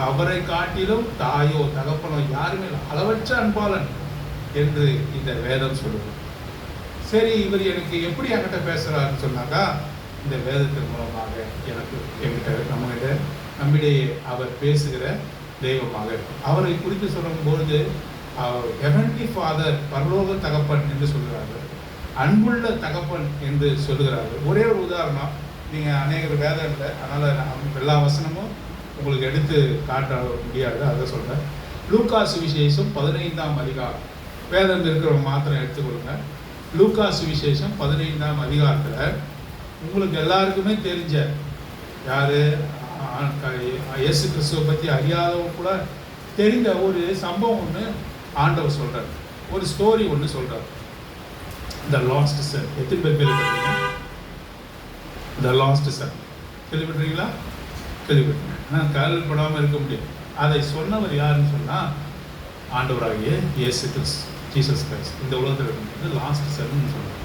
அவரை காட்டிலும் தாயோ தகப்பனோ யாருமே அளவற்ற அன்பாளன் என்று இந்த வேதம் சொல்லுது. சரி, இவர் எனக்கு எப்படி என்கிட்ட பேசுறாருன்னு சொன்னாக்கா, இந்த வேதத்தின் மூலமாக எனக்கு நம்மிடையே அவர் பேசுகிற தெய்வமாக இருக்கும். அவரை குறித்து சொல்லும்பொழுது அவர் ஹெவன்லி ஃபாதர், பரலோக தகப்பன் என்று சொல்கிறார்கள், அன்புள்ள தகப்பன் என்று சொல்லுகிறார்கள். ஒரே ஒரு உதாரணம், நீங்கள் அநேகர் வேதம் இல்லை, அதனால் எல்லா வசனமும் உங்களுக்கு எடுத்து காட்ட முடியாது, அதை சொல்கிறேன். லூக்கா சுவிசேஷம் 15ஆம் அதிகாரம், வேதம் இருக்கிறவங்க மாத்திரம் எடுத்துக்கொள்ளுங்க. லூக்கா சுவிசேஷம் 15ஆம் அதிகாரத்தில் உங்களுக்கு எல்லாருக்குமே தெரிஞ்ச யாரு இயேசு கிறிஸ்துவை பற்றி அறியாதவங்க கூட தெரிந்த ஒரு சம்பவம் ஒன்று ஆண்டவர் சொல்கிறார். ஒரு ஸ்டோரி ஒன்று சொல்கிறார். The lost son. எத்தனை பேர் கேள்விப்பட்டீங்க? த லாஸ்ட் சன் கேள்விப்பட்டீங்களா? கேள்விப்பட்டீங்க. ஆனால் கேள்விப்படாமல் இருக்க முடியும். அதை சொன்னவர் யாருன்னு சொன்னால் ஆண்டவராகிய இயேசு கிறிஸ்து, ஜீசஸ் கிரைஸ்ட். இந்த உலகத்தில் இருக்கிறது லாஸ்ட் சன்னு சொல்கிறார்.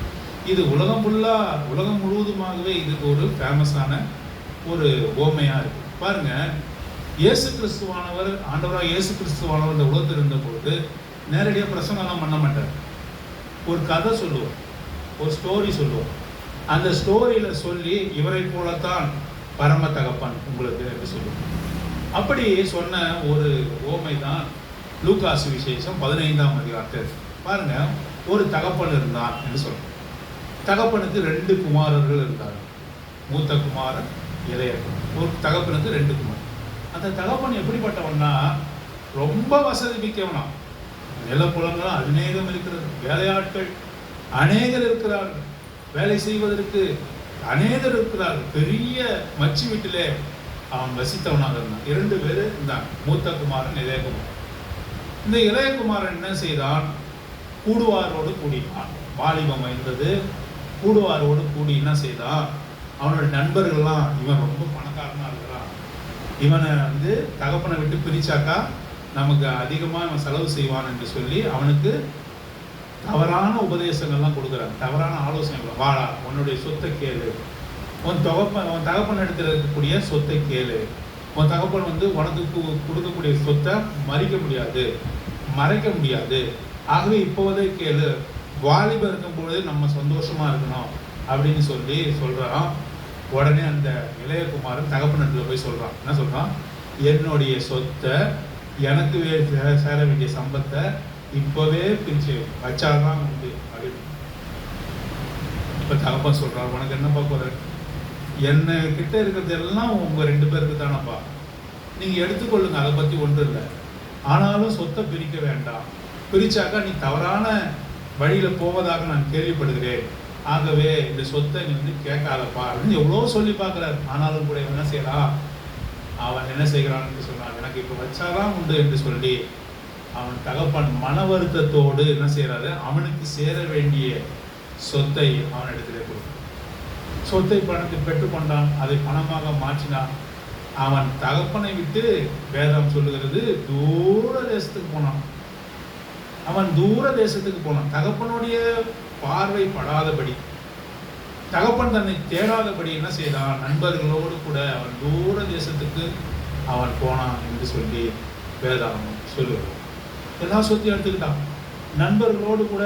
இது உலகம் முழுவதுமாகவே இதுக்கு ஒரு ஃபேமஸான ஒரு ஓமையாக இருக்குது. பாருங்க, இயேசு கிறிஸ்துவானவர், ஆண்டவராக இயேசு கிறிஸ்துவானவர் இந்த உலகத்தில் இருந்தபோது நேரடியாக பிரசங்கம்லாம் பண்ண மாட்டார். ஒரு கதை சொல்லுவோம், ஒரு ஸ்டோரி சொல்லுவோம். அந்த ஸ்டோரியில் சொல்லி இவரை போலத்தான் பரம தகப்பன் உங்களுக்கு என்று சொல்லுவோம். அப்படி சொன்ன ஒரு ஓமை தான் லூக்கா சுவிசேஷம் 15ஆம் அதிகாரத்தில். பாருங்க, ஒரு தகப்பன் இருந்தான் என்று சொல்றோம். தகப்பனுக்கு 2 குமாரர்கள் இருந்தார்கள். மூத்த குமாரன், இளைய குமாரன். ஒரு தகப்பனுக்கு 2 குமாரன். அந்த தகப்பன் எப்படிப்பட்டவன்னா ரொம்ப வசதி மிக்கவனா. நிலப்புலங்கள் அநேகம் இருக்கிறது, வேலையாட்கள் அநேகர் இருக்கிறார்கள், வேலை செய்வதற்கு அநேகர் இருக்கிறார்கள். பெரிய மச்சி வீட்டிலே அவன் வசித்தவனாக இருந்தான். 2 பேர் இருந்தான், மூத்த குமாரன், இளைய குமாரன். இந்த இளைய குமாரன் என்ன செய்தான்? கூடுவாரோடு கூடினான். வாலிபம் இருந்தது. கூடுவாரோடு கூடி என்ன செய்தான்? அவனோட நண்பர்கள்லாம், இவன் ரொம்ப பணக்காரனா இருக்கிறான், இவனை தகப்பனை விட்டு பிரிச்சாக்கா நமக்கு அதிகமாக இவன் செலவு செய்வான் என்று சொல்லி அவனுக்கு தவறான உபதேசங்கள்லாம் கொடுக்குறாங்க, தவறான ஆலோசனைகள். வாடா, உன்னுடைய சொத்தை கேளு, உன் தகப்பன் இடத்துல இருக்கக்கூடிய சொத்தை கேளு, உன் தகப்பன் உனக்கு கொடுக்கக்கூடிய சொத்தை மறைக்க முடியாது, ஆகவே இப்போதே கேளு, வாலிபம் இருக்கும்பொழுது நம்ம சந்தோஷமா இருக்கணும் அப்படின்னு சொல்லி சொல்றான். உடனே அந்த இளையகுமாரன் தகப்பனிடத்துல போய் சொல்றான். என்ன சொல்றான்? என்னுடைய சொத்தை, எனக்கு சேர வேண்டிய சம்பத்தை இப்பவே பிரிச்சு வச்சாதான் உண்டு அப்படின்னு. இப்ப தகப்பன் சொல்றான், உனக்கு என்னப்பா குறை? என்ன கிட்ட இருக்கிறது எல்லாம் உங்க 2 பேருக்கு தானப்பா, நீங்க எடுத்துக்கொள்ளுங்க, அதை பத்தி ஒன்றும் இல்லை. ஆனாலும் சொத்தை பிரிக்க வேண்டாம், பிரிச்சாக்கா நீ தவறான வழியில போவதாக நான் கேள்விப்படுகிறேன், ஆகவே இந்த சொத்தை நீ கேட்காதப்பா அப்படின்னு எவ்வளோ சொல்லி பார்க்குறாரு. ஆனாலும் கூட என்ன செய்யறான்? அவன் என்ன செய்கிறான் என்று சொன்னான், எனக்கு இப்போ வச்சாதான் உண்டு என்று சொல்லி அவன் தகப்பன் மன வருத்தத்தோடு என்ன செய்யறாரு? அவனுக்கு சேர வேண்டிய சொத்தை அவன் இடத்துல கொடுத்தான். சொத்தை பணத்தை பெற்றுக்கொண்டான், அதை பணமாக மாற்றினான். அவன் தகப்பனை விட்டு வேதம் சொல்லுகிறது தூர தேசத்துக்கு போனான். அவன் தூர தேசத்துக்கு போனான், தகப்பனுடைய பார்வை படாதபடி, தகப்பன் தன்னை தேடாதபடி என்ன செய்தான்? நண்பர்களோடு கூட அவன் தூர தேசத்துக்கு அவன் போனான் என்று சொல்லி வேதாகம் சொல்லுவார். எல்லா சொத்தையும் எடுத்துக்கிட்டான். நண்பர்களோடு கூட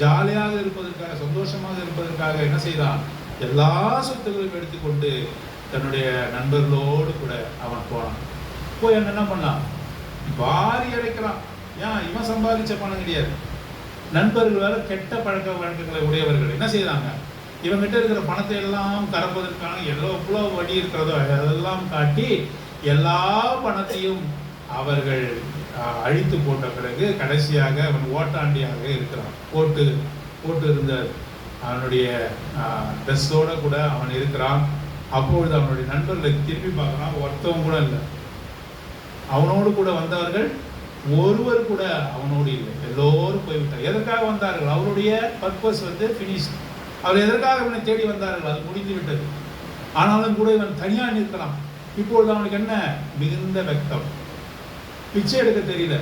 ஜாலியாக இருப்பதற்காக, சந்தோஷமாக இருப்பதற்காக என்ன செய்தான்? எல்லா சொத்துக்களையும் எடுத்துக்கொண்டு தன்னுடைய நண்பர்களோடு கூட அவன் போனான். போய் அங்க என்ன பண்ணான்? வாரி அடைக்கிறான். ஏன்? இவன் சம்பாதிச்ச பணம் கிடையாது. நண்பர்கள் வேற கெட்ட பழக்க வழக்கங்களை உடையவர்கள் என்ன செய்யறாங்க? இவங்கிட்ட இருக்கிற பணத்தை எல்லாம் கறப்பதற்கான எவ்வளோ வழி இருக்கிறதோ அதெல்லாம் காட்டி எல்லா பணத்தையும் அவர்கள் அழித்து போட்ட பிறகு கடைசியாக அவன் ஓட்டாண்டியாக இருக்கிறான். போட்டு இருந்த அவனுடைய ட்ரெஸ்ஸோட கூட அவன் இருக்கிறான். அப்பொழுது அவனுடைய நண்பர்களை திரும்பி பார்க்கறான், ஒருத்தவங்க கூட இல்லை. அவனோடு கூட வந்தவர்கள் ஒருவர் கூட அவனோடு இல்லை, எல்லோரும் போய்விட்டார். எதற்காக வந்தார்கள்? அவருடைய பர்பஸ் ஃபினிஷ். அவர் எதற்காக இவனை தேடி வந்தார்கள்? அது முடிந்து விட்டது. ஆனாலும் கூட இவன் தனியாக நிற்கலாம். இப்பொழுது அவனுக்கு என்ன? மிகுந்த வெட்கம். பிச்சை எடுக்க தெரியல,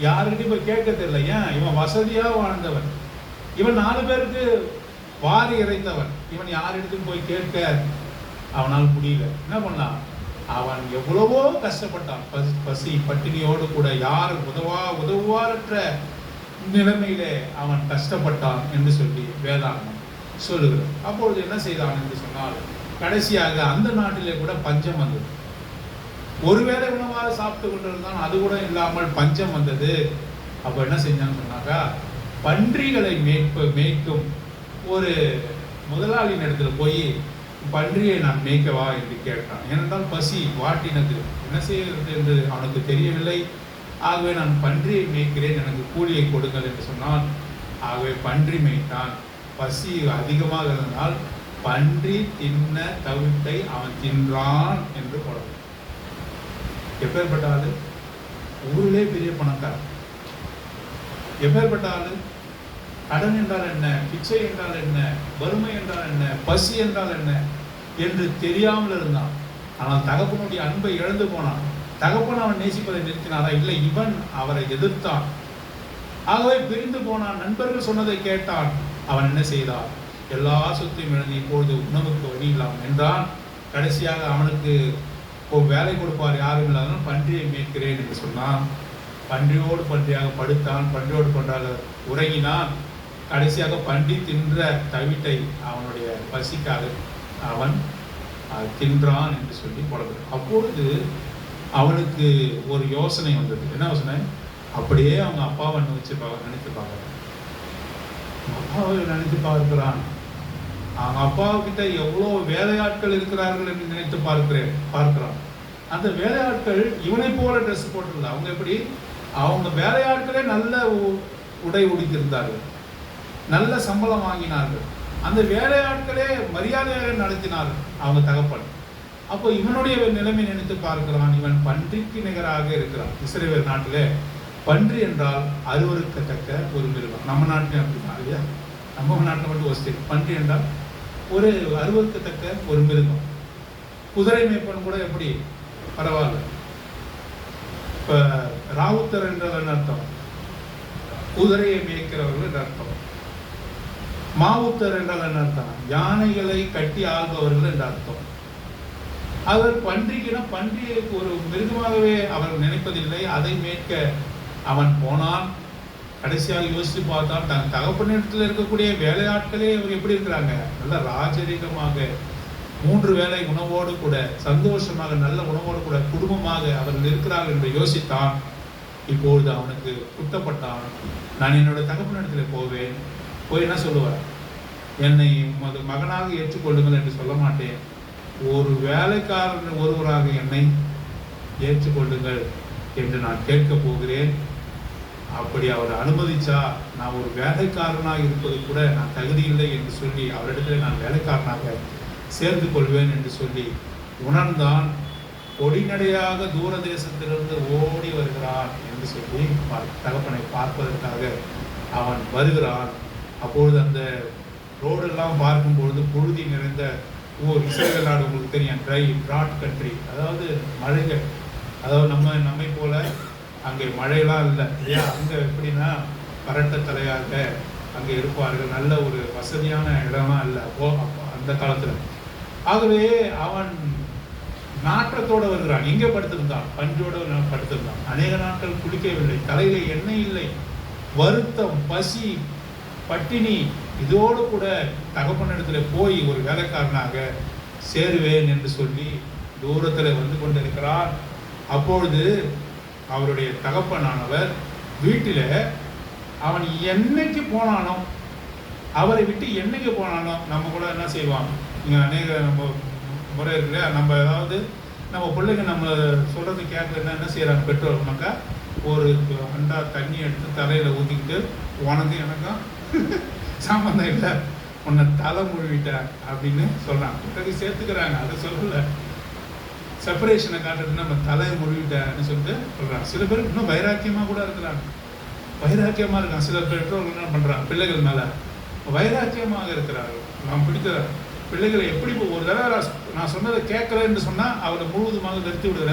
யாருக்கிட்டையும் போய் கேட்க தெரியல. ஏன்? இவன் வசதியாக வாழ்ந்தவன், இவன் 4 பேருக்கு வாரி இறைத்தவன். இவன் யாரிடத்தையும் போய் கேட்க அவனால் முடியல. என்ன பண்ணலாம்? அவன் எவ்வளவோ கஷ்டப்பட்டான். பசி பட்டினியோடு கூட யார் உதவாரற்ற நிலைமையிலே அவன் கஷ்டப்பட்டான் என்று சொல்லி வேதாகமம் சொல்லுகிறது. அப்பொழுது என்ன செய்தான் என்று சொன்னால், கடைசியாக அந்த நாட்டிலே கூட பஞ்சம் வந்தது. ஒருவேளை உணவாக சாப்பிட்டு கொண்டிருந்தான், அது கூட இல்லாமல் பஞ்சம் வந்தது. அப்போ என்ன செஞ்சான்னு சொன்னாக்கா, பன்றிகளை மேய்க்கும் ஒரு முதலாளியின் இடத்துல போய் பன்றியை நான் மேய்க்கவா என்று கேட்டான். ஏனென்றால் பசி வாட்டினது, என்ன செய்வது என்று அவனுக்கு தெரியவில்லை. ஆகவே நான் பன்றியை மேய்க்கிறேன், எனக்கு கூலியை கொடுங்கள் என்று சொன்னான். ஆகவே பன்றி மேய்த்தான். பசி அதிகமாக இருந்ததால் பன்றி தின்ன தவிட்டை அவன் தின்றான் என்று போடுறான். எப்பேற்பட்ட ஆளு? ஊரிலே பெரிய பணக்காரன். எப்பேற்பட்ட ஆளு? கடன் என்றால் என்ன, பிச்சை என்றால் என்ன, வறுமை என்றால் என்ன, பசி என்றால் என்ன என்று தெரியாமல் இருந்தான். ஆனால் தகப்பனுடைய அன்பை இழந்து போனான். தகப்பன் அவன் நேசிப்பதை நிறுத்தினாரா? இல்லை, இவன் அவரை எதிர்த்தான். ஆகவே பிரிந்து போனான். நண்பர்கள் சொன்னதை கேட்டான். அவன் என்ன செய்தான்? எல்லா சொத்தையும் இழந்து இப்பொழுது உணவுக்கு வழி இல்லாமல் என்றான். கடைசியாக அவனுக்கு வேலை கொடுப்பார் யாரும் இல்லாதனால் பன்றியை மேய்க்கிறேன் என்று சொன்னான். பன்றியோடு பன்றியாக படுத்தான், பன்றியோடு பன்றாக உறங்கினான். கடைசியாக பன்றி தின்ற தவிட்டை அவனுடைய பசிக்காக அவன் தின்றான் என்று சொல்லி போடுகிறான். அப்பொழுது அவனுக்கு ஒரு யோசனை வந்தது. என்ன யோசனை? அப்படியே அவங்க அப்பாவை நினைத்து பார்க்குறான். அப்பாவை நினைத்து பார்க்கிறான். அவங்க அப்பாவுக்கிட்ட எவ்வளோ வேலையாட்கள் இருக்கிறார்கள் என்று நினைத்து பார்க்கிறான். அந்த வேலையாட்கள் இவனை போல ட்ரெஸ் போட்டிருந்தாங்க. அவங்க எப்படி? அவங்க வேலையாட்களே நல்ல உடை உடுத்திருந்தார்கள், நல்ல சம்பளம் வாங்கினார்கள். அந்த வேலையாட்களே மரியாதையாக நடத்தினார்கள் அவங்க தகப்பன். அப்போ இவனுடைய நிலைமை நினைத்து பார்க்கிறான். இவன் பன்றிக்கு நிகராக இருக்கிறான். இஸ்ரவேல் நாட்டிலே பன்றி என்றால் அருவருக்கத்தக்க ஒரு மிருகம். நம்ம நாட்டிலே அப்படிதான் இல்லையா? நம்ம நாட்டில் மட்டும் வசதி. பன்றி என்றால் ஒரு அருவருக்கத்தக்க ஒரு மிருகம். குதிரை மேய்ப்பன் கூட எப்படி? பரவாயில்ல. இப்போ ராவுத்தர் என்றதன் அர்த்தம் குதிரையை மேய்க்கிறவர்கள் என்று அர்த்தம். மாவுத்தர் என்றால் என்ன அர்த்தம்? யானைகளை கட்டி ஆள்பவர்கள் என்று அர்த்தம். அவர் பன்றிக்குன்னா பன்றியை ஒரு மிருகமாகவே அவர் நினைப்பதில்லை. அதை மேய்க்க அவன் போனான். கடைசியாக யோசித்து பார்த்தான், தன் தகப்பனிடத்தில் இருக்கக்கூடிய வேலையாட்களே அவர் எப்படி இருக்கிறாங்க? நல்ல ராஜரீகமாக 3 வேளை உணவோடு கூட சந்தோஷமாக நல்ல உணவோடு கூட குடும்பமாக அவர்கள் இருக்கிறார்கள் என்று யோசித்தான். இப்பொழுது அவனுக்கு குட்டப்பட்டான். நான் என்னோட தகப்பனிடத்தில் போவேன், போய் என்ன சொல்லுவார்? என்னை மகனாக ஏற்றுக்கொள்ளுங்கள் என்று சொல்ல மாட்டேன். ஒரு வேலைக்காரன் ஒருவராக என்னை ஏற்றுக்கொள்ளுங்கள் என்று நான் கேட்க போகிறேன். அப்படி அவர் அனுமதிச்சா நான் ஒரு வேலைக்காரனாக இருப்பது கூட நான் தகுதி இல்லை என்று சொல்லி அவரிடத்தில் நான் வேலைக்காரனாக சேர்ந்து கொள்வேன் என்று சொல்லி உணர்ந்தான். கொடிநடையாக தூர தேசத்திலிருந்து ஓடி வருகிறான் என்று சொல்லி தகப்பனை பார்ப்பதற்காக அவன் வருகிறான். அப்பொழுது அந்த ரோடெல்லாம் பார்க்கும்பொழுது புழுதி நிறைந்த ஊர். இஸ்ரவேல் நாடு உங்களுக்கு தெரியும், ட்ரை பிராட் கண்ட்ரி, அதாவது மழைகள். அதாவது நம்மை போல அங்கே மழையெல்லாம் இல்லை இல்லையா? அங்கே எப்படின்னா பரட்ட தலையாக அங்கே இருப்பார்கள். நல்ல ஒரு வசதியான இடமா இல்லை அப்போ அந்த காலத்தில். ஆகவே அவன் நாற்றத்தோடு வருகிறான். எங்கே படுத்திருந்தான்? பஞ்சோடு படுத்திருந்தான். அநேக நாட்கள் குளிக்கவில்லை, தலையில எண்ணெய் இல்லை, வருத்தம், பசி, பட்டினி. இதோடு கூட தகப்பனிடத்துல போய் ஒரு வேலைக்காரனாக சேருவேன் என்று சொல்லி தூரத்தில் வந்து கொண்டிருக்கிறான். அப்பொழுது அவருடைய தகப்பனானவர் வீட்டில் அவன் என்னைக்கு போனானோ, அவரை விட்டு என்னைக்கு போனானோ, நம்ம கூட என்ன செய்வான்? இங்கே அநேக நம்ம முறை இருக்குல்ல, நம்ம ஏதாவது நம்ம பிள்ளைங்க நம்ம சொல்கிறது கேட்கறதுனா என்ன செய்கிறாங்க பெற்றோர்னாக்கா, ஒரு அண்டா தண்ணி எடுத்து தலையில் ஊற்றிக்கிட்டு உனக்கு எனக்கும் சம்பந்தம் இல்லை, உன்னை தலை முழுவிட்டேன் அப்படின்னு சொல்கிறாங்க. பிறகு சேர்த்துக்கிறாங்க. அதை சொல்லலை, செப்பரேஷனை காட்டுறது நம்ம தலையை முழுவிட்டேன்னு சொல்லிட்டு சொல்கிறாங்க. சில பேர் இன்னும் வைராக்கியமாக கூட இருக்கிறாங்க, வைராக்கியமாக இருக்காங்க. சில பெற்றோர்கள் என்ன பண்ணுறாங்க, பிள்ளைகள் மேலே வைராக்கியமாக இருக்கிறார்கள். நாம் பிடித்த பிள்ளைகளை எப்படி ஒரு தடவை நான் சொன்னதை கேட்கலன்னு சொன்னால் அவரை முழுவதுமாக நிறுத்தி விடுகிற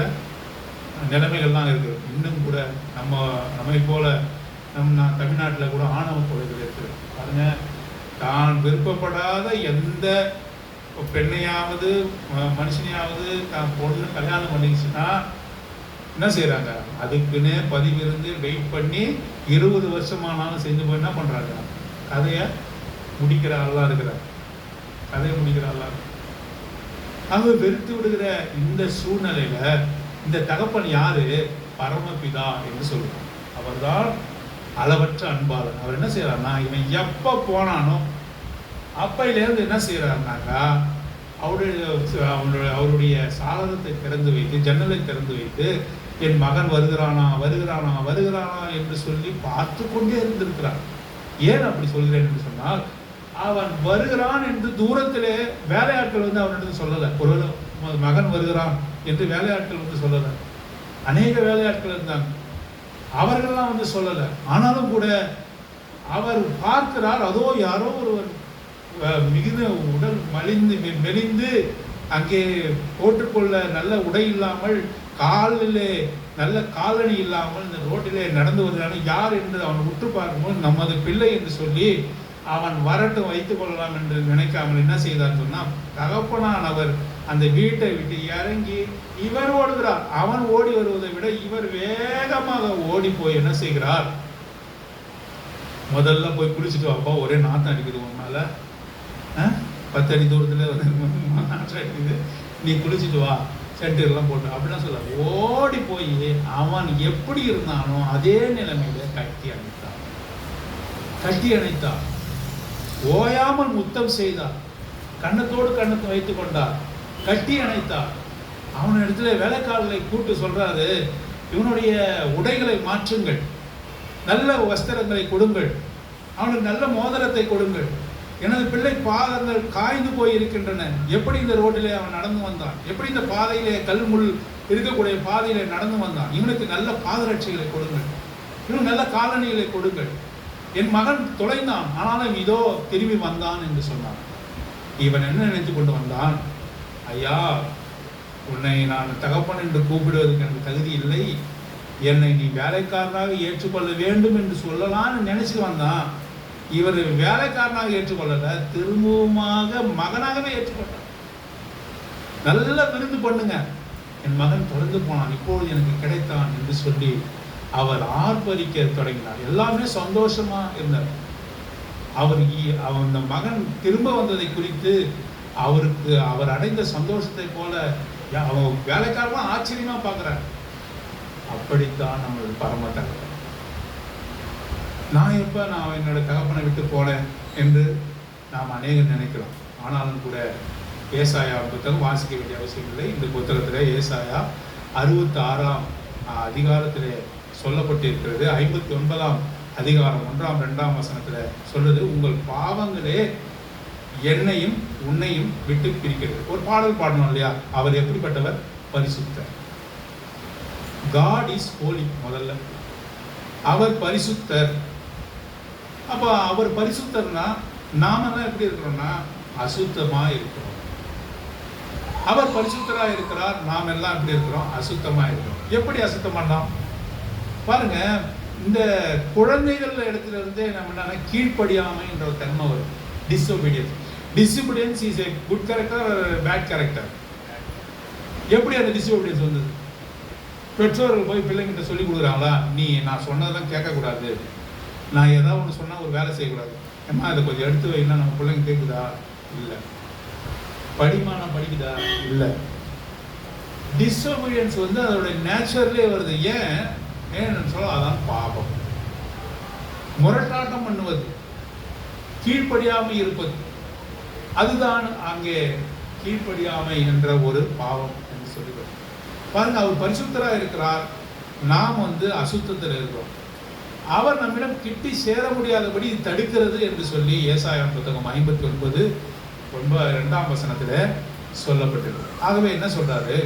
நிலைமைகள்லாம் இருக்குது. இன்னும் கூட நம்மை போல நான் தமிழ்நாட்டில் கூட ஆணவ கொலைகள் இருக்குது பாருங்க. தான் விருப்பப்படாத எந்த பெண்ணையாவது மனுஷனையாவது தான் பொண்ணு கல்யாணம் பண்ணிச்சுன்னா என்ன செய்கிறாங்க, அதுக்குன்னு பதிவு இருந்து வெயிட் பண்ணி 20 வருஷமானாலும் செஞ்சு போய் என்ன பண்ணுறாங்க, கதையை முடிக்கிற ஆள்லாம் இருக்கிறார், கதையை முடிக்கிற ஆள்லாம். அவங்க வெறுத்து விடுகிற இந்த சூழ்நிலையில இந்த தகப்பன் யாரு, பரமபிதா என்று சொல்லுவார். அவர்தான் அளவற்ற அன்பாளன். அவர் என்ன செய்யறாருன்னா, இவன் எப்ப போனானோ அப்பையிலேருந்து என்ன செய்யறாருனாக்கா அவருடைய சாளரத்தை திறந்து வைத்து, ஜன்னலை திறந்து வைத்து, என் மகன் வருகிறானா வருகிறானா வருகிறானா என்று சொல்லி பார்த்து கொண்டே இருந்திருக்கிறார். ஏன் அப்படி சொல்கிறேன் என்று சொன்னால், அவன் வருகிறான் என்று தூரத்திலே வேலையாட்கள் வந்து அவனிடத்தில் சொல்லலை. ஒரு மகன் வருகிறான் என்று வேலையாட்கள் வந்து சொல்லலை. அநேக வேலையாட்கள் இருந்தாங்க, அவர்கள்லாம் வந்து சொல்லலை. ஆனாலும் கூட அவர் பார்க்கிறார், அதோ யாரோ ஒருவர் மிகுந்த உடல் மெலிந்து அங்கே போட்டுக்கொள்ள நல்ல உடை இல்லாமல், காலிலே நல்ல காலணி இல்லாமல் இந்த ரோட்டிலே நடந்து வருகிறான். யார் என்று அவன் உற்று பார்க்கும்போது நமது பிள்ளை என்று சொல்லி அவன் வரட்டும் வைத்துக் கொள்ளலாம் என்று நினைக்காமல் என்ன செய்தார் சொன்னால், தகப்பனான் அவர் அந்த வீட்டை விட்டு இறங்கி இவர் ஓடுகிறார். அவன் ஓடி வருவதை விட இவர் வேகமாக ஓடி போய் என்ன செய்கிறார், முதல்ல போய் குளிச்சுட்டு வாப்பா, ஒரே நாத்தம் அடிக்குது உன்னால, 10 அடி தூரத்தில் நாற்றம் அடிக்குது, நீ குளிச்சுட்டு வா, சென்டர்லாம் போட்டு அப்படிலாம் சொல்ல. ஓடி போய் அவன் எப்படி இருந்தானோ அதே நிலைமையில கட்டி அணைத்தார், ஓயாமல் முத்தம் செய்தார், கண்ணத்தோடு கண்ணத்தை வைத்துக் கொண்டார், கட்டி அணைத்தார். அவன் இடத்துல வேலைக்காரர்களை கூட்டு சொல்றாரு, இவனுடைய உடைகளை மாற்றுங்கள், நல்ல வஸ்திரங்களை கொடுங்கள், அவனுக்கு நல்ல மோதிரத்தை கொடுங்கள், எனது பிள்ளை பாதங்கள் காய்ந்து போய் இருக்கின்றன, எப்படி இந்த ரோட்டிலே அவன் நடந்து வந்தான், எப்படி இந்த பாதையிலே கல் முள் இருக்கக்கூடிய பாதையிலே நடந்து வந்தான், இவனுக்கு நல்ல பாதரட்சிகளை கொடுங்கள், இவனுக்கு நல்ல காலணிகளை கொடுங்கள், என் மகன் தொலைந்தான் ஆனாலும் இதோ திரும்பி வந்தான் என்று சொன்னான். இவன் என்ன நினைத்து கொண்டு வந்தான், ஐயா உன்னை நான் தகப்பன் என்று கூப்பிடுவதற்கு எனக்கு தகுதி இல்லை, என்னை நீ வேலைக்காரனாக ஏற்றுக்கொள்ள வேண்டும் என்று சொல்லலான்னு நினைச்சு வந்தான். இவர் வேலைக்காரனாக ஏற்றுக்கொள்ளல, திரும்பவுமாக மகனாகவே ஏற்றுக்கொண்டார். நல்ல விருந்து பண்ணுங்க, என் மகன் தொடர்ந்து போனான், இப்பொழுது எனக்கு கிடைத்தான் என்று சொல்லி அவர் ஆர்ப்பரிக்க தொடங்கினார். எல்லாமே சந்தோஷமா இருந்தார். அந்த மகன் திரும்ப வந்ததை குறித்து அவர் அடைந்த சந்தோஷத்தை போல அவன் வேலைக்காரமா ஆச்சரியமா பார்க்கிறார். அப்படித்தான் நம்மளோட பரம தகப்பன். நான் என்னோட தகப்பனை விட்டு போனேன் என்று நாம் அநேகம் நினைக்கிறோம். ஆனாலும் கூட ஏசாயா புத்தகம் வாசிக்க வேண்டிய அவசியம் இல்லை. இந்த புத்தகத்தில் ஏசாயா 66ஆம் அதிகாரத்திலே சொல்லப்பட்டிருக்கிறது. 59ஆம் அதிகாரம் 1ஆம் 2ஆம் வசனத்தில் சொல்றது, உங்கள் பாவங்களே என்னையும் உன்னையும் விட்டு பிரிக்கிறது. ஒரு பாடல் பாடணும் இல்லையா, அவர் எப்படிப்பட்டவர், பரிசுத்தர். God is holy. முதல்ல அவர் பரிசுத்தர். அப்ப அவர் பரிசுத்தர்னா நாம எல்லாம் எப்படி இருக்கிறோம்னா அசுத்தமா இருக்கிறோம். அவர் பரிசுத்தரா இருக்கிறார், நாம் எல்லாம் எப்படி இருக்கிறோம், அசுத்தமா இருக்கிறோம். எப்படி அசுத்தமானோம் பாருங்க. இந்த குழந்தைகள் இடத்துல இருந்தே நம்ம என்ன கீழ்ப்படியாமை என்ற ஒரு தன்மை வரும். Disobedience is a good character or bad character. எப்படி அந்த டிஸ்ஒபீடியன்ஸ் வந்தது? பெற்றோர்கள் போய் பிள்ளைங்கிட்ட சொல்லி கொடுக்குறாங்களா, நீ நான் சொன்னதெல்லாம் கேட்கக்கூடாது, நான் ஏதாவது ஒன்று சொன்னால் ஒரு வேலை செய்யக்கூடாது, ஏமா அதை கொஞ்சம் எடுத்து வைனா நம்ம பிள்ளைங்க கேட்குதா, இல்லை. படிமானம் படிக்குதா, இல்லை. டிஸ்ஒபீடியன்ஸ் வந்து அதோடைய நேச்சுரலே வருது. ஏன்னு சொல்ல, அதான் பாவம். முரட்டாட்டம் பண்ணுவது, கீழ்ப்படியாமை இருப்பது, அதுதான் அங்கே கீழ்ப்படியாமை என்ற ஒரு பாவம் என்று சொல்லுவது. பாருங்க, அவர் பரிசுத்தராக இருக்கிறார், நாம் வந்து அசுத்தத்தில் இருக்கிறோம். அவர் நம்மிடம் கிட்டி சேர முடியாதபடி தடுக்கிறது என்று சொல்லி ஏசாயா புத்தகம் 59 2ஆம் வசனத்தில் சொல்லப்பட்டிருக்கு. ஆகவே என்ன சொல்றாரு,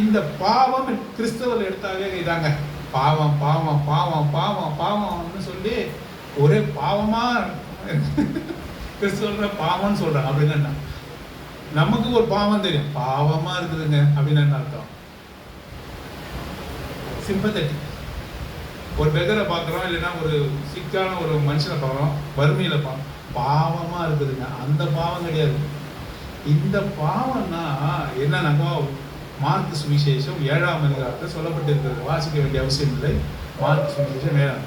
இந்த பாவம் கிறிஸ்தவர்கள் எடுத்தாவே இதாங்க, பாவம் பாவம் பாவம் பாவம் பாவம்னு சொல்லி ஒரே பாவமா கிறிஸ்தவர்கள் பாவம்னு சொல்றாங்க. அப்படின்னு என்ன, நமக்கு ஒரு பாவம் தெரியும், பாவமா இருக்குதுங்க அப்படின்னு என்ன அர்த்தம்? சிம்பத்தட்டிக். ஒரு பெகரை பார்க்குறோம், இல்லைன்னா ஒரு சிக்கான ஒரு மனுஷனை பார்க்குறோம், வறுமையில் பாவமா இருக்குதுங்க, அந்த பாவம் கிடையாது. இந்த பாவம்னா என்னன்னாக்கா, மார்க் சுவிசேஷம் 7ஆம் அதிகாரத்தில் சொல்லப்பட்டிருக்கிறது, வாசிக்க வேண்டிய அவசியம் இல்லை. மார்க் சுவிசேஷம் 7.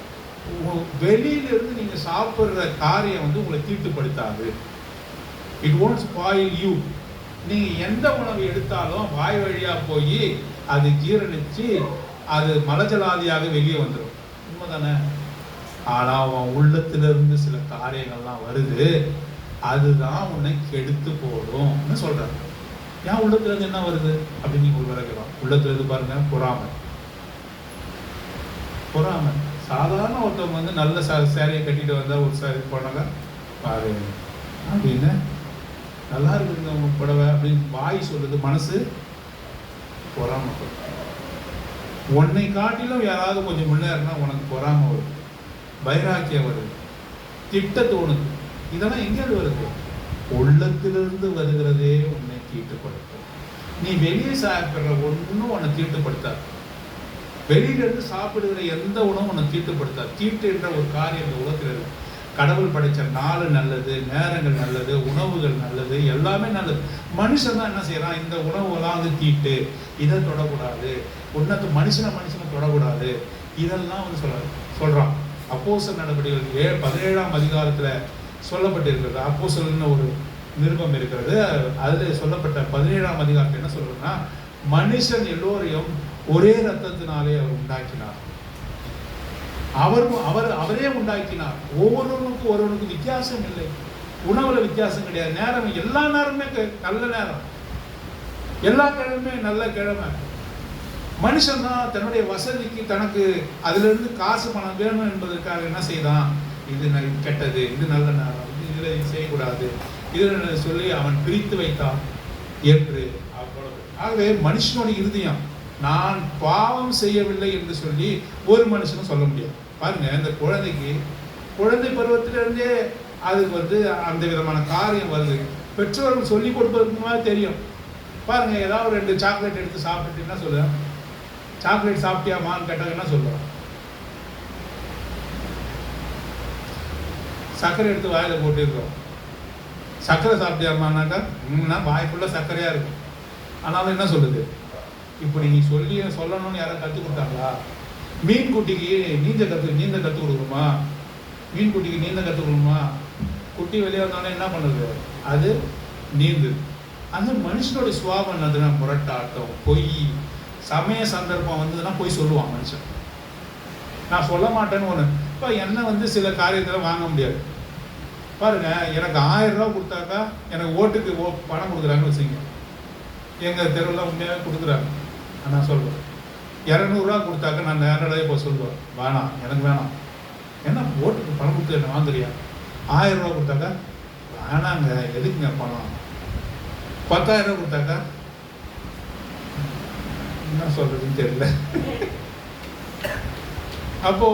வெளியிலிருந்து நீங்க சாப்பிட்ற காரியம் வந்து உங்களை தீட்டுப்படுத்தாது. It won't spoil you. நீங்க எந்த உணவு எடுத்தாலும் வாய் வழியா போய் அது ஜீரணிச்சு அது மலஜலாதியாக வெளியே வந்துடும், உண்மைதானே? ஆனா அவன் உள்ளத்திலிருந்து சில காரியங்கள்லாம் வருது, அதுதான் உன்னை கெடுத்து போடும்னு சொல்றாங்க. ஏன் உள்ளத்துல இருந்து என்ன வருது அப்படின்னு நீங்க விளக்கலாம். உள்ளத்துல இருந்து பாருங்க, பொறாமை. பொறாமை. சாதாரண ஒருத்தவங்க வந்து நல்ல சேரையை கட்டிட்டு வந்தா ஒரு சாரி போனாங்க, பாரு அப்படின்னு நல்லா இருக்குதுங்க உங்க புடவை அப்படின்னு வாய் சொல்லுது, மனசு பொறாமை. உன்னை காட்டிலும் யாராவது கொஞ்சம் முன்னேறினா உனக்கு பொறாமை வருது, வைராக்கியம் வருது, திட்ட தோணுது. இதெல்லாம் எங்கேயாவது வருது? உள்ளத்திலிருந்து வருகிறதே உன்னை தீட்டுப்படுத்தும். நீ வெளியே சாப்பிட்ற ஒன்றும் உன்னை தீட்டுப்படுத்தாது. வெளியிலிருந்து சாப்பிடுகிற எந்த உணவும் உன்னை தீட்டுப்படுத்தாது. தீட்டு என்ற ஒரு காரியம் இந்த உலகத்தில் இருக்கு. கடவுள் படைச்ச நாள் நல்லது, நேரங்கள் நல்லது, உணவுகள் நல்லது, எல்லாமே நல்லது. மனுஷன் தான் என்ன செய்யறான், இந்த உணவுலாம் வந்து தீட்டு, இதை தொடக்கூடாது, உன்னத்து மனுஷனை தொடக்கூடாது, இதெல்லாம் வந்து சொல்றான். அப்போஸ்தலர் நடவடிக்கைகள் 17ஆம் அதிகாரத்துல சொல்லப்பட்டிருக்கிறது. அப்போஸ்தலர்னு ஒரு நிருபம் இருக்கிறது, அதுல சொல்லப்பட்ட 17ஆம் அதிகாரத்தில் என்ன சொல்றதுன்னா, மனுஷன் எல்லோரையும் ஒரே ரத்தத்தினாலே அவர் உண்டாக்கினார். அவரே உண்டாக்கினார். ஒவ்வொருவனுக்கும் வித்தியாசம் இல்லை. உணவுல வித்தியாசம் கிடையாது. நேரம், எல்லா நேரமே நல்ல நேரம், எல்லா கிழமை நல்ல கிழமை. மனுஷன் தான் தன்னுடைய வசதிக்கு தனக்கு அதுல இருந்து காசு பணம் வேணும் என்பதற்காக என்ன செய்தான், இது கெட்டது, இது நல்ல நேரம், இதுல செய்யக்கூடாது, இது சொல்லி அவன் பிரித்து வைத்தான் என்று. ஆகவே மனுஷனுடைய இருதயம் நான் பாவம் செய்யவில்லை என்று சொல்லி ஒரு மனுஷனும் சொல்ல முடியாது. பாருங்க, இந்த குழந்தை பருவத்திலிருந்தே அதுக்கு வந்து அந்த விதமான காரியம் வருது. பெற்றோர்கள் சொல்லி கொடுப்பதற்கு முன்னாடி தெரியும். பாருங்க, ஏதாவது 2 சாக்லேட் எடுத்து சாப்பிட்டு என்ன சொல்லுவேன், சாக்லேட் சாப்பிட்டியாமான்னு கேட்டாங்க, என்ன சொல்லுவேன், சர்க்கரை எடுத்து வாயில போட்டுருக்கோம். சர்க்கரை சாப்பிட்டியாமான்னாக்கா வாய் ஃபுல்லாக சர்க்கரையா இருக்கும். ஆனாலும் என்ன சொல்லுது, இப்படி நீ சொல்லணும்னு யாரும் கற்றுக் கொடுத்தாங்களா? மீன் குட்டிக்கு நீந்த கற்றுக் கொடுக்கணுமா? மீன் குட்டிக்கு நீந்த கற்றுக் கொடுக்கணுமா? குட்டி வெளியே வந்தோடனே என்ன பண்ணுது, அது நீந்து. அந்த மனுஷனோட சுவாபம் என்னதுன்னா முரட்டாட்டம், பொய். சமய சந்தர்ப்பம் வந்ததுன்னா போய் சொல்லுவான் மனுஷன். நான் சொல்ல மாட்டேன்னு ஒன்று. இப்போ என்ன வந்து சில காரியத்தில் வாங்க முடியாது. பாருங்க, எனக்கு 1000 ரூபா கொடுத்தாக்கா எனக்கு ஓட்டுக்கு பணம் கொடுக்குறாங்கன்னு வச்சுங்க. எங்கள் தெருவில் உண்மையாகவே கொடுக்குறாங்க. நான் சொல்லுவேன், 200 ரூபா கொடுத்தாக்க நான் நேரடியாக இப்போ சொல்லுவேன், வேணாம், எனக்கு வேணாம். ஏன்னா ஓட்டுக்கு பணம் கொடுத்து என்ன வாங்குறியா? 1000 ரூபா கொடுத்தாக்கா வேணாங்க, எதுக்குங்க பணம்? 10,000 ரூபா கொடுத்தாக்கா என்ன சொல்றதுன்னு தெரியல. அப்போ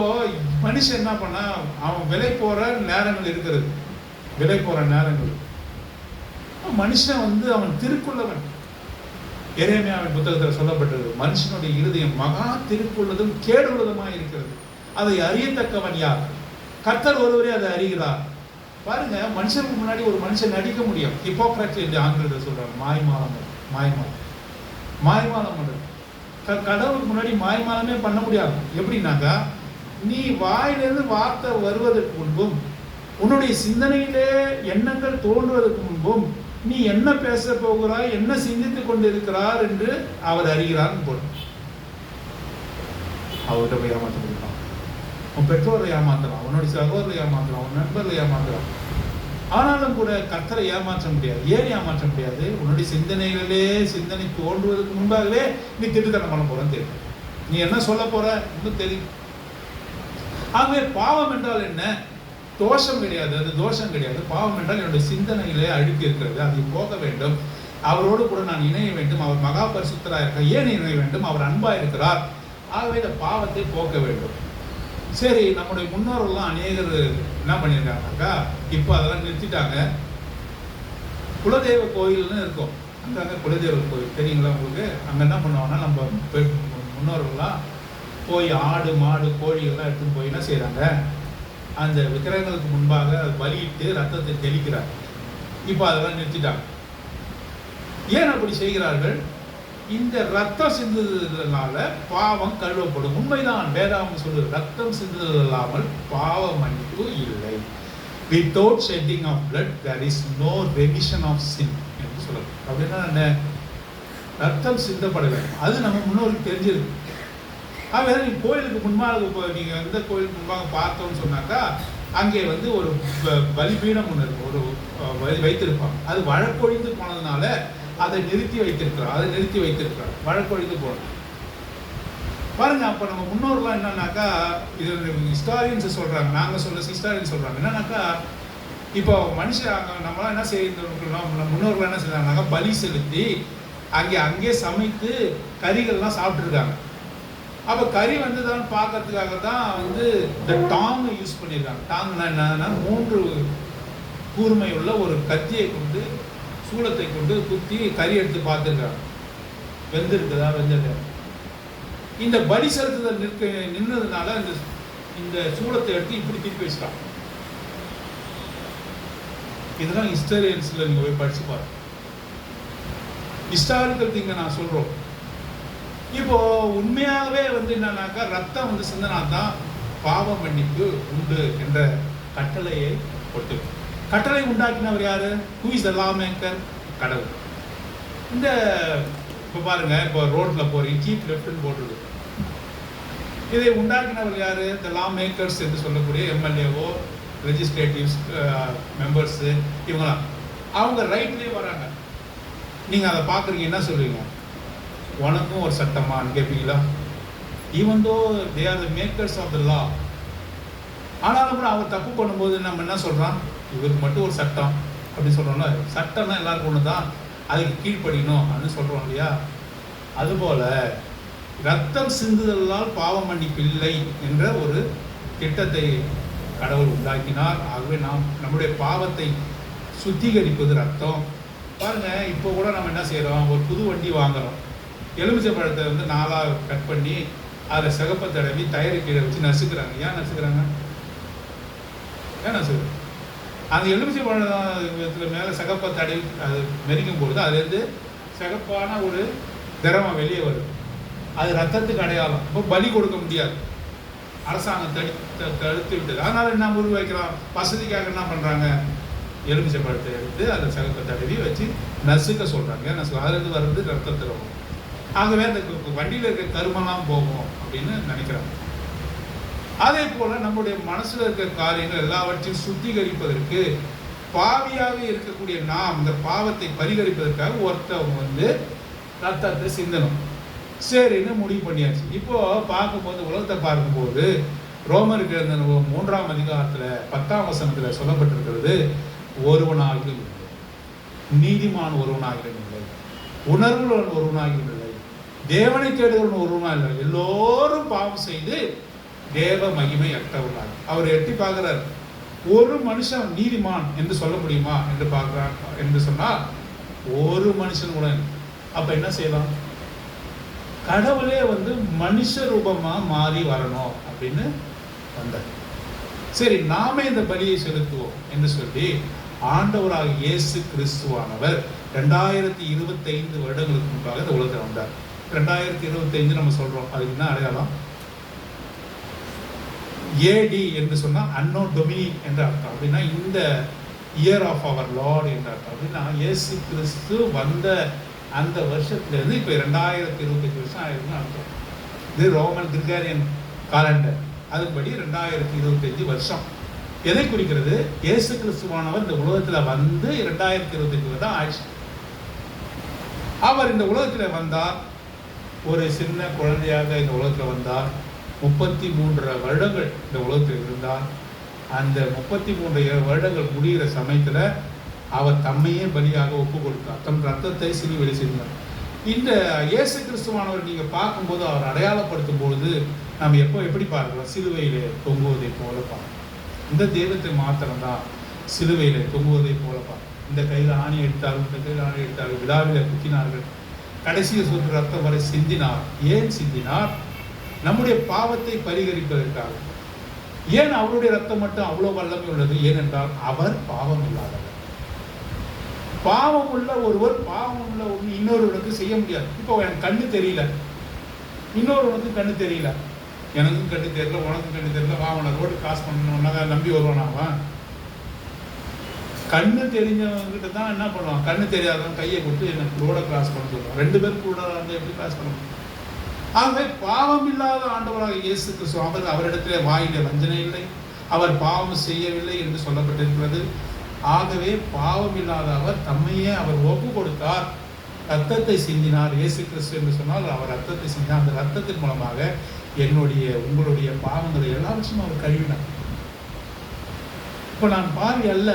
மனுஷன் என்ன பண்ணா, அவன் விலை போற நேரங்கள் இருக்கிறது, விலை போற நேரங்கள். மனுஷன் வந்து அவன் திருக்குள்ளவன். எரேமியாவின் புத்தகத்தில் சொல்லப்பட்டது, மனுஷனுடைய இருதயம் மகா திருக்குள்ளதும் கேடுள்ளதுமாய் இருக்கிறது, அதை அறியத்தக்கவன் யார்? கர்த்தர் ஒருவரே அதை அறிகிறார். பாருங்க, மனுஷனுக்கு முன்னாடி ஒரு மனுஷன் நடிக்க முடியும். ஹிப்போக்ரட்ஸ் என்று ஆங்கிலத்தில் சொல்றாங்க. மாய்மாலம் பண்றது. கடவுளுக்கு முன்னாடி மாய்மாலமே பண்ண முடியாது. எப்படின்னாக்கா, நீ வாயிலிருந்து வார்த்தை வருவதற்கு முன்பும் உன்னுடைய சிந்தனையிலே எண்ணங்கள் தோன்றுவதற்கு முன்பும் நீ என்ன பேச போகிறாய், என்ன சிந்தித்துக் கொண்டிருக்கிறார் என்று அவர் அறிகிறார் போடும். அவர்கிட்ட போய் ஏமாற்ற முடியலாம், உன் பெற்றோரை ஏமாத்தலாம், உன்னுடைய சகோதரை ஏமாத்தலாம், உன் நண்பர்களை ஏமாத்தலாம். ஆனாலும் கூட கர்த்தரை ஏமாற்ற முடியாது. ஏன் ஏமாற்ற முடியாது? உன்னுடைய சிந்தனை தோன்றுவதற்கு முன்பாகவே நீ திட்டுத்தனம் பண்ண போறன்னு தெரியும். நீ என்ன சொல்ல போற இன்னும் தெரியும். ஆகவே பாவம் என்றால் என்ன? தோஷம் கிடையாது, அது தோஷம் கிடையாது. பாவம் என்றால் என்னுடைய சிந்தனையிலே அழுக்கு இருக்கிறது, அதை போக வேண்டும். அவரோடு கூட நான் இணைய வேண்டும். அவர் மகா பரிசுத்தராக இருக்க ஏன் இணைய வேண்டும்? அவர் அன்பா இருக்கிறார். ஆகவே இந்த பாவத்தை போக்க வேண்டும். சரி, நம்முடைய முன்னோர்கள்லாம் அநேகர் என்ன பண்ணியிருக்காங்கக்கா, இப்போ அதெல்லாம் நிறுத்திட்டாங்க. குலதெய்வ கோயில்னு இருக்கும், அங்கே குலதெய்வ கோயில் தெரியுங்களா உங்களுக்கு? அங்கே என்ன பண்ணுவாங்கன்னா, நம்ம முன்னோர்கள்லாம் போய் ஆடு மாடு கோழிகள்லாம் எடுத்துன்னு போய் என்ன செய்கிறாங்க, அந்த விக்கிரகங்களுக்கு முன்பாக பலியிட்டு ரத்தத்தை தெளிக்கிறார். இப்போ அதெல்லாம் நிறுத்திட்டாங்க. ஏன் அப்படி செய்கிறார்கள்? இந்த ரத்தம் சிந்துதனால பாவம் கழுவப்படும். உண்மைதான், வேதாகம் சொல்லுது, ரத்தம் சிந்துதல் இல்லாமல் பாவ மன்னிப்பு இல்லை. Without shedding of blood there is no remission of sin என்று சொல்லுது. அப்படின்னா என்ன? ரத்தம் சிந்தப்பட வேண்டும். அது நம்ம முன்னோருக்கு தெரிஞ்சிருக்கு. ஆகவே நீ கோயிலுக்கு முன்பாக இப்போ நீங்கள் எந்த கோயிலுக்கு முன்பாக பார்த்தோம்னு சொன்னாக்கா, அங்கே வந்து ஒரு பலிபீடம் ஒன்று இருக்கும், ஒரு வைத்திருப்பாங்க. அது வழக்கொழிந்து போனதுனால அதை நிறுத்தி வைத்திருக்கிறார். வழக்கொழிந்து போனது பாருங்க. அப்போ நம்ம முன்னோர்கள்லாம் என்னன்னாக்கா, இது ஹிஸ்டாரியன்ஸ் சொல்கிறாங்க, நாங்கள் சொல்ல ஹிஸ்டாரியன்ஸ் சொல்கிறாங்க என்னன்னாக்கா, இப்போ நம்மளாம் என்ன செய்யணும், முன்னோர்கள்லாம் என்ன செய்யறாங்கனாக்கா, பலி செலுத்தி அங்கே சமைத்து கறிகள்லாம் சாப்பிட்ருக்காங்க. அப்போ கறி வந்ததான்னு பார்க்கறதுக்காக தான் வந்து இந்த டாங்கை யூஸ் பண்ணியிருக்காங்க. டாங்னா என்னன்னா, 3 கூர்மை உள்ள ஒரு கத்தியை கொண்டு சூளத்தை கொண்டு குத்தி கறி எடுத்து பார்த்துருக்காங்க, வெந்திருக்குதா வெந்தது. இந்த பலி செலுத்துதல் நின்றதுனால இந்த சூளத்தை எடுத்து இப்படி திருப்பி வச்சுட்டாங்க. இதெல்லாம் ஹிஸ்டரியன்ஸ்ல நீங்க போய் படிச்சு பாருங்க. ஹிஸ்டாரிக்கல் திங்க நான் சொல்றோம். இப்போ உண்மையாகவே வந்து என்னன்னாக்கா, ரத்தம் வந்து சிந்தனா தான் பாவ மன்னிப்பு உண்டு என்ற கட்டளையை கொடுத்து, கட்டளை உண்டாக்கினவர் யாரு? Who is the law maker? கடவுள். இந்த இப்போ பாருங்க, இப்போ ரோட்ல போறீங்க, கீப் லெஃப்ட்னு போட்டுருக்கு. இதை உண்டாக்கினவர் யாரு? த லா மேக்கர்ஸ் என்று சொல்லக்கூடிய எம்எல்ஏவோ லெஜிஸ்லேட்டிவ்ஸ் மெம்பர்ஸு இவங்களாம். அவங்க ரைட்லேயே வராங்க. நீங்கள் அதை பார்க்குறீங்க, என்ன சொல்லுவீங்க? உனக்கும் ஒரு சட்டமான்னு கேட்பீங்களா? Even though they are the makers of the law. ஆனாலும் கூட அவர் தப்பு பண்ணும்போது நம்ம என்ன சொல்கிறோம்? இவருக்கு மட்டும் ஒரு சட்டம் அப்படின்னு சொல்கிறோம்ல. சட்டம்னா எல்லாருக்கும் ஒன்று தான், அதுக்கு கீழ்ப்படிக்கணும் அப்படின்னு சொல்கிறோம் இல்லையா? அதுபோல் ரத்தம் சிந்துதலால் பாவ மன்னிப்பு இல்லை என்ற ஒரு திட்டத்தை கடவுள் உண்டாக்கினார். ஆகவே நம்முடைய பாவத்தை சுத்திகரிப்பது ரத்தம். பாருங்கள், இப்போ கூட நம்ம என்ன செய்கிறோம், ஒரு புது வண்டி வாங்குகிறோம். எலுமிச்சை பழத்தை வந்து 4ஆக கட் பண்ணி அதில் சிகப்பை தடவி டயரு கீழே வச்சு நசுக்கிறாங்க. ஏன் நசுக்கிறாங்க? அந்த எலுமிச்சை பழத்தில் மேலே சிகப்பை தடவி அது மெரிக்கும் பொழுது அதுலேருந்து சிகப்பான ஒரு திரவம் வெளியே வருது. அது ரத்தத்துக்கு அடையாளம். இப்போ பலி கொடுக்க முடியாது, அரசாங்கம் தடுத்து விட்டது. அதனால என்ன உருவாக்கிறான், வசதிக்காக என்ன பண்ணுறாங்க, எலுமிச்சை பழத்தை எடுத்து அதை சிகப்பை தடவி வச்சு நசுக்க சொல்கிறாங்க. அதுலேருந்து வர்றது ரத்த திரவம். ஆகவே அந்த வண்டியில் இருக்க கருமெல்லாம் போகும் அப்படின்னு நினைக்கிறாங்க. அதே போல நம்முடைய மனசுல இருக்கிற காரியங்கள் எல்லாவற்றையும் சுத்திகரிப்பதற்கு, பாவியாக இருக்கக்கூடிய நாம் இந்த பாவத்தை பரிகரிப்பதற்காக ஒருத்தவங்க வந்து ரத்தத்தை சிந்தணும். சரின்னு முடிவு பண்ணியாச்சு. இப்போ பார்க்கும்போது, உலகத்தை பார்க்கும்போது, ரோமருக்கு எழுந்த 3ஆம் அதிகாரத்தில் 10ஆம் வசனத்தில் சொல்லப்பட்டிருக்கிறது, ஒருவனாகிலும் இல்லை, நீதிமான் ஒருவனாகிலும் இல்லை, உணர்வுடன் ஒருவனாகிலும் இல்லை, தேவனை தேடுகிறவன் ஒருவனா இல்லை, எல்லோரும் பாவம் செய்து தேவ மகிமை அற்றவர்களாக. அவர் எட்டி பார்க்கிறார், ஒரு மனுஷன் நீதிமான் என்று சொல்ல முடியுமா என்று பார்க்கிறார் என்று சொன்னால் ஒரு மனுஷன் கூட. அப்ப என்ன செய்யலாம்? கடவுளே வந்து மனுஷ ரூபமா மாறி வரணும் அப்படின்னு வந்தார். சரி, நாமே இந்த பலியை செலுத்துவோம் என்று சொல்லி ஆண்டவராக இயேசு கிறிஸ்துவானவர் 2025 வருடங்களுக்கு முன்பாக இந்த உலகத்தில் வந்தார். 2025 நம்ம சொல்றோம், அதுக்கு என்ன அடையாளம்? ஏடி என்று சொன்னா அன்னோ டொமினி என்ற அர்த்தம். அப்படின்னா இந்த இயர் ஆஃப் அவர் லார்ட் என்ற அர்த்தம். அப்படின்னா இயேசு கிறிஸ்து வந்த அந்த வருஷத்துலேருந்து இப்போ 2025 வருஷம் ஆயிருக்குன்னு அர்த்தம். இது ரோமன் கிரிகாரியன் காலண்டர், அதுபடி 2025 வருஷம். எதை குறிக்கிறது? இயேசு கிறிஸ்துவானவர் இந்த உலகத்தில் வந்து 2025 தான் ஆயிடுச்சு. அவர் இந்த உலகத்தில் வந்தார், ஒரு சின்ன குழந்தையாக இந்த உலகத்தில் வந்தார். 33 வருடங்கள் இந்த உலகத்தில் இருந்தார். அந்த 33 வருடங்கள் முடிகிற சமயத்தில் அவர் தம்மையே பலியாக ஒப்பு கொடுத்தார், தம் ரத்தத்தை சிலுவையில் சிந்தினார். இந்த இயேசு கிறிஸ்துவானவர் நீங்க பார்க்கும்போது அவர் அடையாளப்படுத்தும் பொழுது நாம் எப்படி பார்க்கிறோம்? சிலுவையிலே தொங்குவதை போல பார்க்கிறோம். இந்த தெய்வத்தை மாத்திரம்தான் சிலுவையிலே தொங்குவதை போல பார்க்கிறோம். இந்த கையில் ஆணி எடுத்தார்கள், இந்த கையில் ஆணி எடுத்தார்கள், விழாவில குத்தினார்கள், கடைசியில் சொட்டு ரத்தம் வரை சிந்தினார். ஏன் சிந்தினார்? நம்முடைய பாவத்தை பரிகரிப்பதற்காக. ஏன் அவருடைய ரத்தம் மட்டும் அவ்வளவு வல்லமை உள்ளது? ஏனென்றால் அவர் பாவம் இல்லாதவர். பாவம் உள்ள ஒருவர் பாவம் உள்ள ஒன்று இன்னொருவனுக்கு செய்ய முடியாது. இப்போ எனக்கு கண்ணு தெரியல, இன்னொருவனுக்கு கண்ணு தெரியல, எனக்கும் கண்ணு தெரியல, உனக்கும் கண்ணு தெரியல, வாவன ரோடு கிராஸ் பண்ணணும்னா நம்பி வருவான். அவன் கண்ணு தெரிஞ்சவங்கிட்ட தான் என்ன பண்ணுவான்? கண்ணு தெரியாதவன் கையை கொடுத்து எனக்கு ரோடை கிராஸ் பண்ண சொல்லுவான். 2 பேருக்கு கூட எப்படி கிராஸ் பண்ண முடியும்? ஆகவே பாவம் இல்லாத ஆண்டவராக இயேசு கிறிஸ்து, அவரிடத்திலே வாயிலே வஞ்சனை இல்லை, அவர் பாவம் செய்யவில்லை என்று சொல்லப்பட்டிருக்கிறது. ஆகவே பாவம் இல்லாத அவர் தம்மையே அவர் ஒப்பு கொடுத்தார், ரத்தத்தை சிந்தினார். இயேசு கிறிஸ்து என்று சொன்னால் அவர் ரத்தத்தை சிந்தினார். அந்த ரத்தத்தின் மூலமாக என்னுடைய உங்களுடைய பாவங்களை எல்லாவற்றையும் அவர் கழுவினார். இப்போ நான் பாவி அல்ல.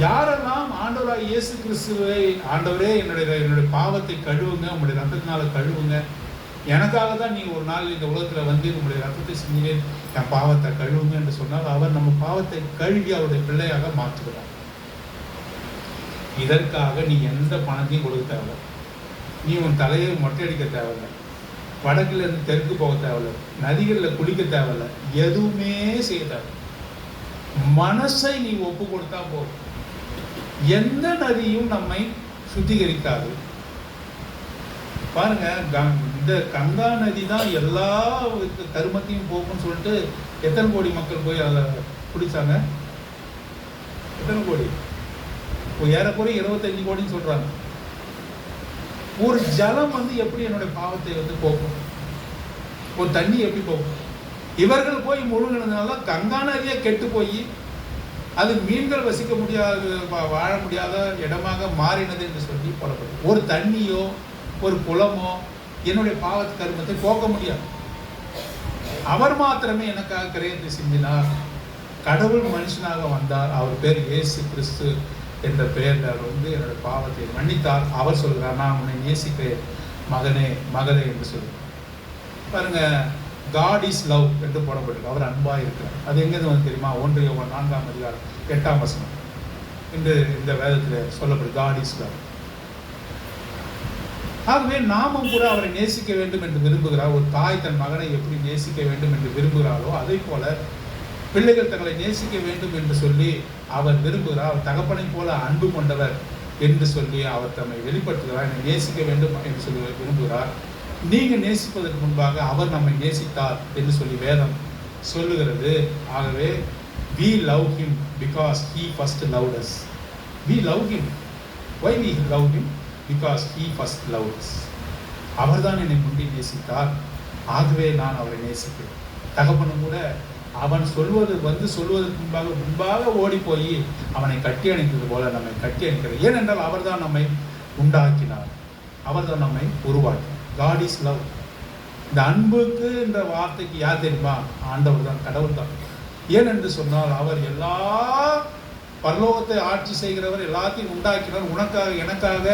யாரெல்லாம் ஆண்டவராக இயேசு கிறிஸ்துவை, ஆண்டவரே என்னுடைய பாவத்தை கழுவுங்க, உங்களுடைய ரத்தத்தினால கழுவுங்க, எனக்காக தான் நீங்க ஒரு நாள் இந்த உலகத்துல வந்து உங்களுடைய ரத்தத்தை சிந்தினே என் பாவத்தை கழுவுங்க என்று சொன்னால் அவர் நம்ம பாவத்தை கழுவி அவருடைய பிள்ளையாக மாற்றுகிறார். இதற்காக நீ எந்த பணத்தையும் கொடுக்க தேவையில்லை, நீ உன் தலையை மொட்டையடிக்க தேவையில்லை, வடக்குல இருந்து தெற்கு போக தேவையில்லை, நதிகளில் குளிக்க தேவையில்லை, எதுவுமே செய்ய தேவை. மனசை நீ ஒப்பு கொடுத்தா போதும். எந்த நதியும் நம்மை சுத்திகரிக்காது. பாருங்க, இந்த கங்கா நதி தான் எல்லா கருமத்தையும் போக்குன்னு சொல்லிட்டு எத்தனை கோடி மக்கள் போய் அதை குடிச்சாங்க? எத்தனை கோடி? ஏறக்குறைய 25 கோடின்னு சொல்றாங்க. ஒரு ஜலம் வந்து எப்படி என்னுடைய பாவத்தை வந்து போக்கும்? ஒரு தண்ணி எப்படி போக்கும்? இவர்கள் போய் முழுங்கினதுனால கங்கா நதியை கெட்டு போய் அது மீன்கள் வசிக்க முடியாத, வாழ முடியாத இடமாக மாறினது என்று சொல்லி போடப்பட்டது. ஒரு தண்ணியோ ஒரு குளமோ என்னுடைய பாவத்து கருமத்தை போக்க முடியாது. அவர் மாத்திரமே எனக்காக கிரயத்தை சிந்தினார். கடவுள் மனுஷனாக வந்தார். அவர் பேர் இயேசு கிறிஸ்து என்ற பெயரில் அவர் வந்து என்னுடைய பாவத்தை மன்னித்தார். அவர் சொல்கிறார், நான் உன்னை நேசிக்கிறேன் மகனே மகளே என்று சொல்லுவார். பாருங்க, God is love என்று போடப்பட்டிருக்கு. அவர் அன்பாக இருக்கிறார். அது எங்கேருந்து வந்து தெரியுமா? 1 யோவான் 4ஆம் அதிகாரம் 8ஆம் வசனம் என்று இந்த வேதத்தில் சொல்லப்படுது. God is love. ஆகவே நாமும் கூட அவரை நேசிக்க வேண்டும் என்று விரும்புகிறார். ஒரு தாய் தன் மகனை எப்படி நேசிக்க வேண்டும் என்று விரும்புகிறாரோ அதே போல பிள்ளைகள் தங்களை நேசிக்க வேண்டும் என்று சொல்லி அவர் விரும்புகிறார். அவர் தகப்பனை போல அன்பு கொண்டவர் என்று சொல்லி அவர் தம்மை வெளிப்படுத்துகிறார். என்னை நேசிக்க வேண்டும் என்று சொல்லி விரும்புகிறார். நீங்க நேசிப்பதற்கு முன்பாக அவர் நம்மை நேசித்தார் என்று சொல்லி வேதம் சொல்லுகிறது. ஆகவே we love him because he first loved us. We love him. Why we love him? Because he first loved us. அவர்தான் என்னை முந்தி நேசித்தார். ஆகவே நான் அவரை நேசிப்பேன். தகப்பனும் கூட அவன் சொல்வதற்கு முன்பாக ஓடி போய் அவனை கட்டி அணைத்தது போல நம்மை கட்டி அணைக்கிறது. ஏனென்றால் அவர்தான் நம்மை உண்டாக்கினார், அவர்தான் நம்மை உருவாக்கினார். God is love. இந்த அன்புக்கு என்ற வார்த்தைக்கு யார் தெரியுமா? ஆண்டவர் தான், கடவுள் தான். ஏனென்று சொன்னால் அவர் எல்லா பரலோகத்தை ஆட்சி செய்கிறவர், எல்லாத்தையும் உண்டாக்கினார். உனக்காக எனக்காக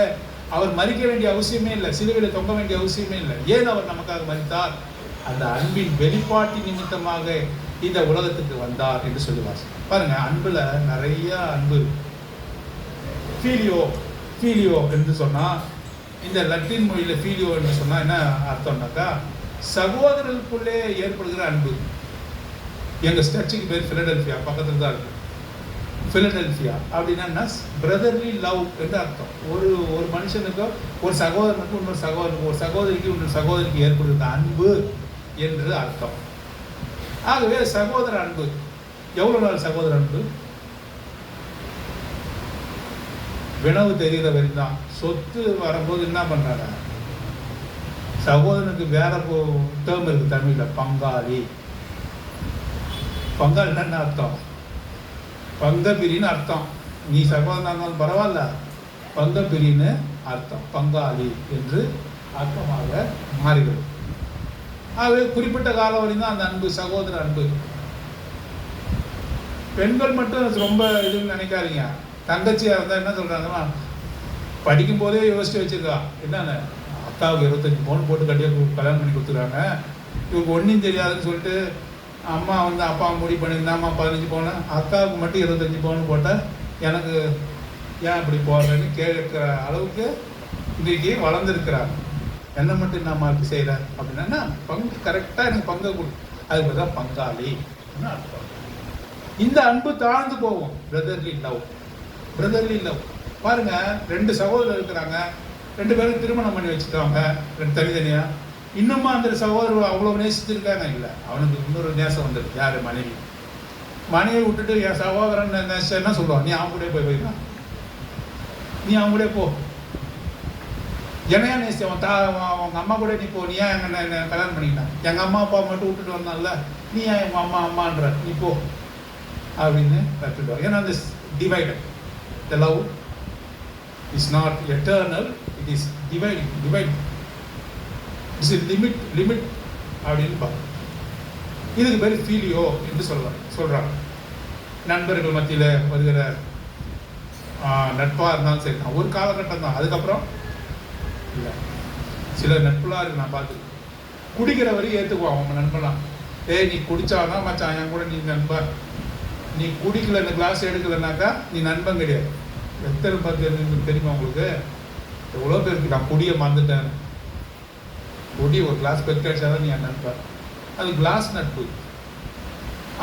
அவர் மரிக்க வேண்டிய அவசியமே இல்லை, சிலுவையில் தொங்க வேண்டிய அவசியமே இல்லை. ஏன் அவர் நமக்காக மரித்தார்? அந்த அன்பின் வெளிப்பாட்டின் நிமித்தமாக இந்த உலகத்துக்கு வந்தார் என்று சொல்லுவார். பாருங்க, அன்புல நிறைய அன்பு. ஃபீலியோ என்று சொன்னா, இந்த லத்தீன் மொழியில ஃபீலியோ என்று சொன்னா என்ன அர்த்தம்னாக்கா, சகோதரர்களுக்குள்ளே ஏற்படுகிற அன்பு. எங்க சர்ச்சுக்கு பேர் பிலடெல்பியா, பக்கத்துல தான் இருக்கு. பிலடெல்பியா அப்படின்னா பிரதர்லி லவ் என்று அர்த்தம். ஒரு மனுஷனுக்கோ, ஒரு சகோதரனுக்கு இன்னொரு சகோதரனுக்கு, ஒரு சகோதரிக்கு இன்னொரு சகோதரிக்கு ஏற்படுகிற அன்பு என்று அர்த்தம். ஆகவே சகோதர அன்பு. எவ்வளவு நாள் சகோதர அன்பு? வினவு தெரிகிற வரைதான். சொத்து வரும்போது என்ன பண்றாங்க? சகோதரனுக்கு வேற டேர்ம் இருக்கு தமிழ்ல, பங்காளி. பங்காளின்னா என்ன அர்த்தம்? பங்கப்பிரின்னு அர்த்தம். நீ சகோதரனா இருந்தாலும் பரவாயில்ல, பங்கப்பிரின்னு அர்த்தம். பங்காளி என்று அர்த்தமாக மாறுகிறது. ஆகவே குறிப்பிட்ட காலம் வரையும் தான் அந்த அன்பு, சகோதர அன்பு. பெண்கள் மட்டும் ரொம்ப இதுன்னு நினைக்காதீங்க. தங்கச்சியாக இருந்தால் என்ன சொல்கிறாங்கன்னா, படிக்கும் போதே யோசிச்சு வச்சுருக்கா, என்னென்ன அக்காவுக்கு 25 பவுன் போட்டு கல்யாணம் பண்ணி கொடுத்துருக்காங்க, இவருக்கு ஒன்றும் தெரியாதுன்னு சொல்லிட்டு அம்மா வந்து அப்பா முடிவு பண்ணியிருந்தாம்மா 15 பவுன், அக்காவுக்கு மட்டும் 25 பவுன் போட்டால் எனக்கு ஏன் இப்படி போடுறேன்னு கேட்குற அளவுக்கு இன்றைக்கி வளர்ந்துருக்கிறாங்க. என்னை மட்டும் நான் மாற்றி செய்கிறேன் அப்படின்னா பங்கு கரெக்டாக எனக்கு பங்கை கொடு, அதுக்கு தான் பங்காளி அர்த்தம். இந்த அன்பு தாழ்ந்து போகும். பிரதர்லி லவ் பாருங்க, 2 சகோதரர் இருக்கிறாங்க, 2 பேரும் திருமணம் பண்ணி வச்சுட்டாங்க, 2 தனித்தனியாக. இன்னுமா அந்த சகோதரர் அவ்வளோ நேசிச்சிருக்காங்க? இல்லை, அவனுக்கு இன்னொரு நேசம் வந்துருக்கு. யார்? மனைவி விட்டுட்டு என் சகோதரன் நேசம் என்ன சொல்லுவான், நீ அவங்க கூட போயிருக்கான், நீ அவங்க கூட போ, என்னையா நேசி அவங்க அம்மா கூட நீ போ, நீ ஏன் என்ன கல்யாணம் பண்ணிக்கிட்டான், எங்கள் அம்மா அப்பா மட்டும் விட்டுட்டு வந்தான்ல, நீ ஏன் எங்கள் அம்மான்ற நீ போ அப்படின்னு கற்றுடுவார். ஏன்னா அந்த divided. The love is not eternal, it is divide is limit அப்படின்னு பார்க்கணும். இதுக்கு பேர் ஃபீலியோ என்று சொல்கிறாங்க. நண்பர்கள் மத்தியில் வருகிற நட்பாக இருந்தாலும் சரி, ஒரு காலகட்டம் தான், அதுக்கப்புறம் இல்லை. சில நட்புலாம் இருக்கு, நான் பார்த்து குடிக்கிற வரையும் ஏற்றுக்குவான் அவங்க நண்பெல்லாம். நீ குடிச்சாதான் மச்சான் என் கூட நீ நண்பன், நீ குடிக்கல இந்த கிளாஸ் எடுக்கலைனாக்கா நீ நண்பன் கிடையாது. எத்தனை பார்த்து தெரியுமா உங்களுக்கு? எவ்வளோ பேருக்கு நான் குடியை மறந்துட்டேன், குடி ஒரு கிளாஸ் பெருக்க அடிச்சாதான் நீ என் நண்பன், அது கிளாஸ் நட்பு.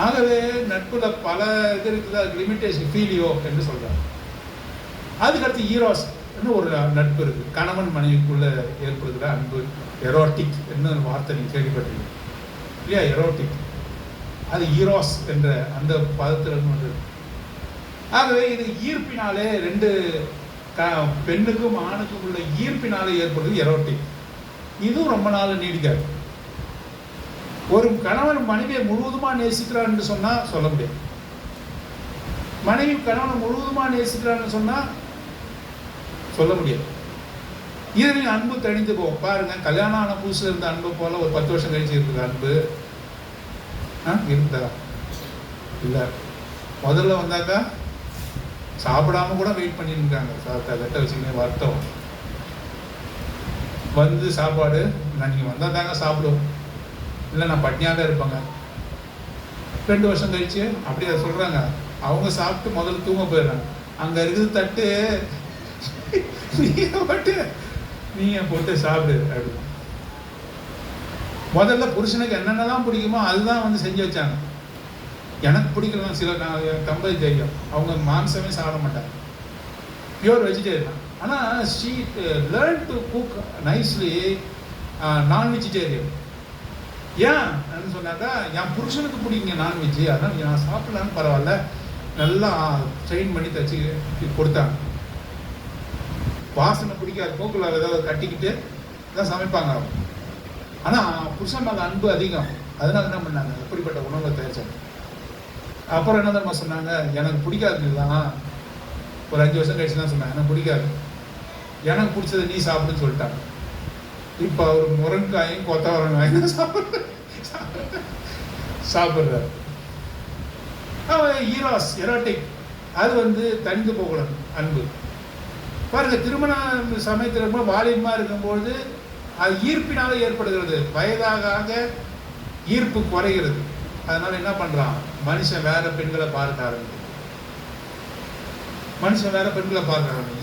ஆகவே நட்புல பல இது இருக்குது, அதுக்கு லிமிட்டேஷன் ஃபீலியோ என்று சொல்கிறாங்க. அதுக்கடுத்து ஈரோஸ் ஒரு நட்பு இருக்குது, கணவன் மனைவிக்குள்ள ஏற்படுகிற அன்பு. எரோட்டிக் என்ன வார்த்தை நீங்கள் கேள்விப்பட்டீங்க இல்லையா? எரோட்டிக், அது ஈரோஸ் என்ற அந்த பதத்தில் இருந்து. ஆகவே இது ஈர்ப்பினாலே, 2 பெண்ணுக்கும் ஆணுக்கும் உள்ள ஈர்ப்பினாலே ஏற்படுது எரோட்டிக். இதுவும் ரொம்ப நாள் நீடிக்காது. ஒரு கணவன் மனைவியை முழுவதுமாக நேசிக்கிறான் என்று சொன்னால் சொல்ல முடியாது. மனைவி கணவனை முழுவதுமாக நேசிக்கிறான்னு சொன்னால் சொல்ல முடியாது. இது அன்பு தணிந்து போகும். பாருங்க, கல்யாணம் ஆன புதுசில் இருந்த அன்பு போல ஒரு 10 வருஷம் கழிச்சு இருக்கிற அன்பு இருந்தா இல்லை. முதல்ல வந்தாக்கா சாப்பிடாம கூட வெயிட் பண்ணியிருக்காங்க, கட்ட வச்சுக்கினே வருத்தம் வந்து சாப்பாடு நான் நீங்கள் வந்தால் தாங்க சாப்பிடுவோம், இல்லை நான் பட்னியாக தான் இருப்பாங்க. 2 வருஷம் கழிச்சு அப்படி அதை சொல்கிறாங்க. அவங்க சாப்பிட்டு முதல்ல தூங்க போயிடுறாங்க. அங்கே இருக்குது தட்டு, நீங்க போட்டு சாப்பிடு அப்படின்னு. முதல்ல புருஷனுக்கு என்னென்னலாம் பிடிக்குமோ அதுதான் வந்து செஞ்சு வச்சாங்க. எனக்கு பிடிக்கலாம் சில தம்பதி தெரியும், அவங்க மாம்சமே சாப்பிட மாட்டாங்க, பியூர் வெஜிடேரியன். ஆனால் she learn to cook nicely நான் வெஜிடேரியன். ஏன் சொன்னாக்கா, என் புருஷனுக்கு பிடிக்குங்க நான்வெஜ்ஜு, அதனால் நான் சாப்பிடலான்னு பரவாயில்ல, நல்லா ட்ரெயின் பண்ணி தச்சு கொடுத்தாங்க. வாசனை பிடிக்காது, கோக்குல ஏதாவது கட்டிக்கிட்டு தான் சமைப்பாங்க. ஆனால் புருஷன் மேலே அன்பு அதிகம், அதனால என்ன பண்ணாங்க, எப்படிப்பட்ட உணவை தயாரிச்சாங்க. அப்புறம் என்ன தெரியுமா சொன்னாங்க, எனக்கு பிடிக்காது தான். ஒரு 5 வருஷம் கழிச்சு தான் சொன்னாங்க, எனக்கு பிடிக்காது, எனக்கு பிடிச்சதை நீ சாப்பிடுன்னு சொல்லிட்டாங்க. இப்போ அவர் முருங்காயும் கொத்தவரங்காயும் சாப்பிட்றாரு. ஈராஸ் எரோட்டிக், அது வந்து தனிந்து போகணும் அன்பு. பாருங்க, திருமண சமயத்தில் இருக்கும்போது வாலிபமாக இருக்கும்போது அது ஈர்ப்பினால ஏற்படுகிறது. வயதாக ஈர்ப்பு குறைகிறது. அதனால என்ன பண்றான், மனுஷன் வேற பெண்களை பார்க்க ஆரம்பிச்சு.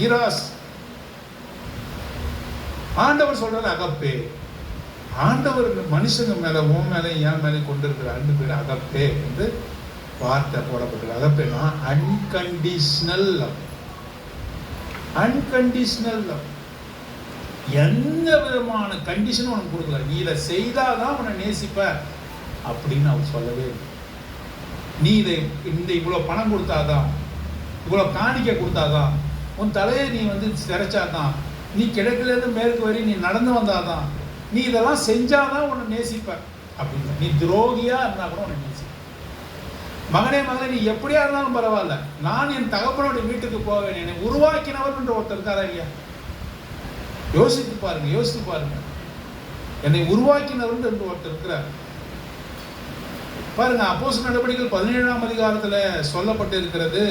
ஈராஸ். ஆண்டவர் சொல்றது அகப்பே. ஆண்டவர் மனுஷங்க மேல, உன் மேல, என் மேலே கொண்டிருக்கிற அன்பு பேர் அகப்பே என்று வார்த்தை போடப்பட்டிருக்கு. அகப்பேனா அன்கண்டிஷனல் லவ். Unconditional love. எந்த விதமான கண்டிஷனும் உனக்கு கொடுக்கல, நீ இதை செய்தாதான் உன்னை நேசிப்ப அப்படின்னு அவர் சொல்லவே இல்லை. நீ இந்த இவ்வளவு பணம் கொடுத்தாதான், இவ்வளவு காணிக்கை கொடுத்தாதான், உன் தலையை நீ வந்து சிறைச்சாதான், நீ கிழக்குலேருந்து மேற்கு வரை நீ நடந்து வந்தாதான், நீ இதெல்லாம் செஞ்சாதான் உன்னை நேசிப்ப அப்படின்னு. நீ துரோகியா இருந்தா கூட உன்னை நேசிப்ப. மகனே நீ எப்படியா இருந்தாலும் பரவாயில்ல, நான் என் தகப்பனுடைய வீட்டுக்கு போவேன், என்னை உருவாக்கினவர் என்ற ஒருத்தர் இருக்காரா இல்லையா? யோசித்து பாருங்க. என்னை உருவாக்கினவர் என்று ஒருத்தர் இருக்கிறார். பாருங்க, அப்போஸ்தலர் நடவடிக்கைகள் 17ஆம் அதிகாரத்துல சொல்லப்பட்டு இருக்கிறது.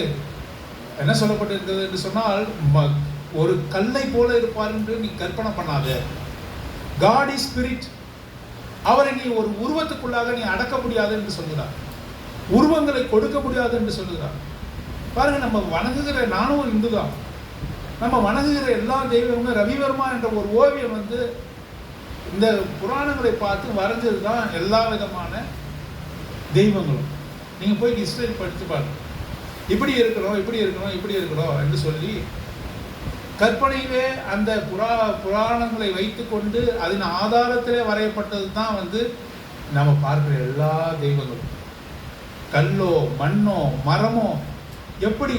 என்ன சொல்லப்பட்டு இருக்கிறது என்று சொன்னால், ஒரு கல்லை போல இருப்பார் என்று நீ கற்பனை பண்ணாத. God is spirit. அவரை நீ ஒரு உருவத்துக்குள்ளாக நீ அடக்க முடியாது என்று சொல்கிறார். உருவங்களை கொடுக்க முடியாது என்று சொல்கிறார். பாருங்க, நம்ம வணங்குகிற, நானும் ஒரு இந்து தான், நம்ம வணங்குகிற எல்லா தெய்வங்களும் ரவிவர்மா என்ற ஒரு ஓவியம் வந்து இந்த புராணங்களை பார்த்து வரைஞ்சது தான் எல்லா விதமான தெய்வங்களும். நீங்க போய் ஹிஸ்டரி படித்து பாருங்க. இப்படி இருக்கிறோம், இப்படி இருக்கிறோம், இப்படி இருக்கிறோம் என்று சொல்லி கற்பனையிலே அந்த புராணங்களை வைத்துக்கொண்டு அதன் ஆதாரத்திலே வரையப்பட்டது தான் வந்து நம்ம பார்க்கிற எல்லா தெய்வங்களும். கல்லோ மண்ணோ மரமோ, எப்படி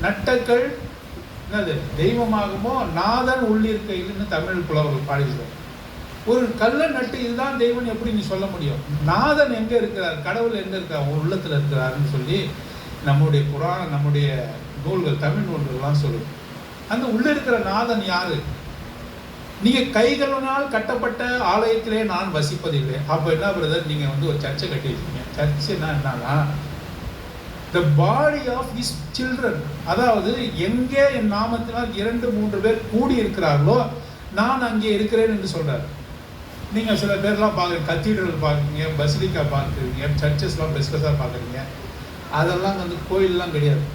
நட்டக்கள் என்னது தெய்வமாகுமோ நாதன் உள்ளிருக்கைன்னு தமிழ் புலவர்கள் பாடுகிறார். ஒரு கல்லை நட்டு இதுதான் தெய்வம் எப்படி நீ சொல்ல முடியும்? நாதன் எங்க இருக்கிறார், கடவுள் எங்க இருக்கிறார், உள்ளத்துல இருக்கிறாருன்னு சொல்லி நம்முடைய நூல்கள், தமிழ் நூல்கள்லாம் சொல்லுது. அந்த உள்ள இருக்கிற நாதன் யாரு? நீங்க கைகளினால் கட்டப்பட்ட ஆலயத்திலே நான் வசிப்பதில்லை. அப்ப என்ன பிரதர், நீங்க வந்து ஒரு சர்ச்சை கட்டியிருக்கீங்க. சர்ச்சுன்னா என்னன்னா, the body of his children. அதாவது எங்கே என் நாமத்தினால் 2-3 பேர் கூடி இருக்கிறார்களோ நான் அங்கே இருக்கிறேன் என்று சொல்றாரு. நீங்க சில பேர்லாம் பார்க்குறீங்க, கத்தீட்ரல் பார்க்குறீங்க, பசிலிக்கா பார்க்குறீங்க, சர்ச்சஸ்லாம் பெஸ்கஸாக பார்க்குறீங்க. அதெல்லாம் வந்து கோயிலெலாம் கிடையாது.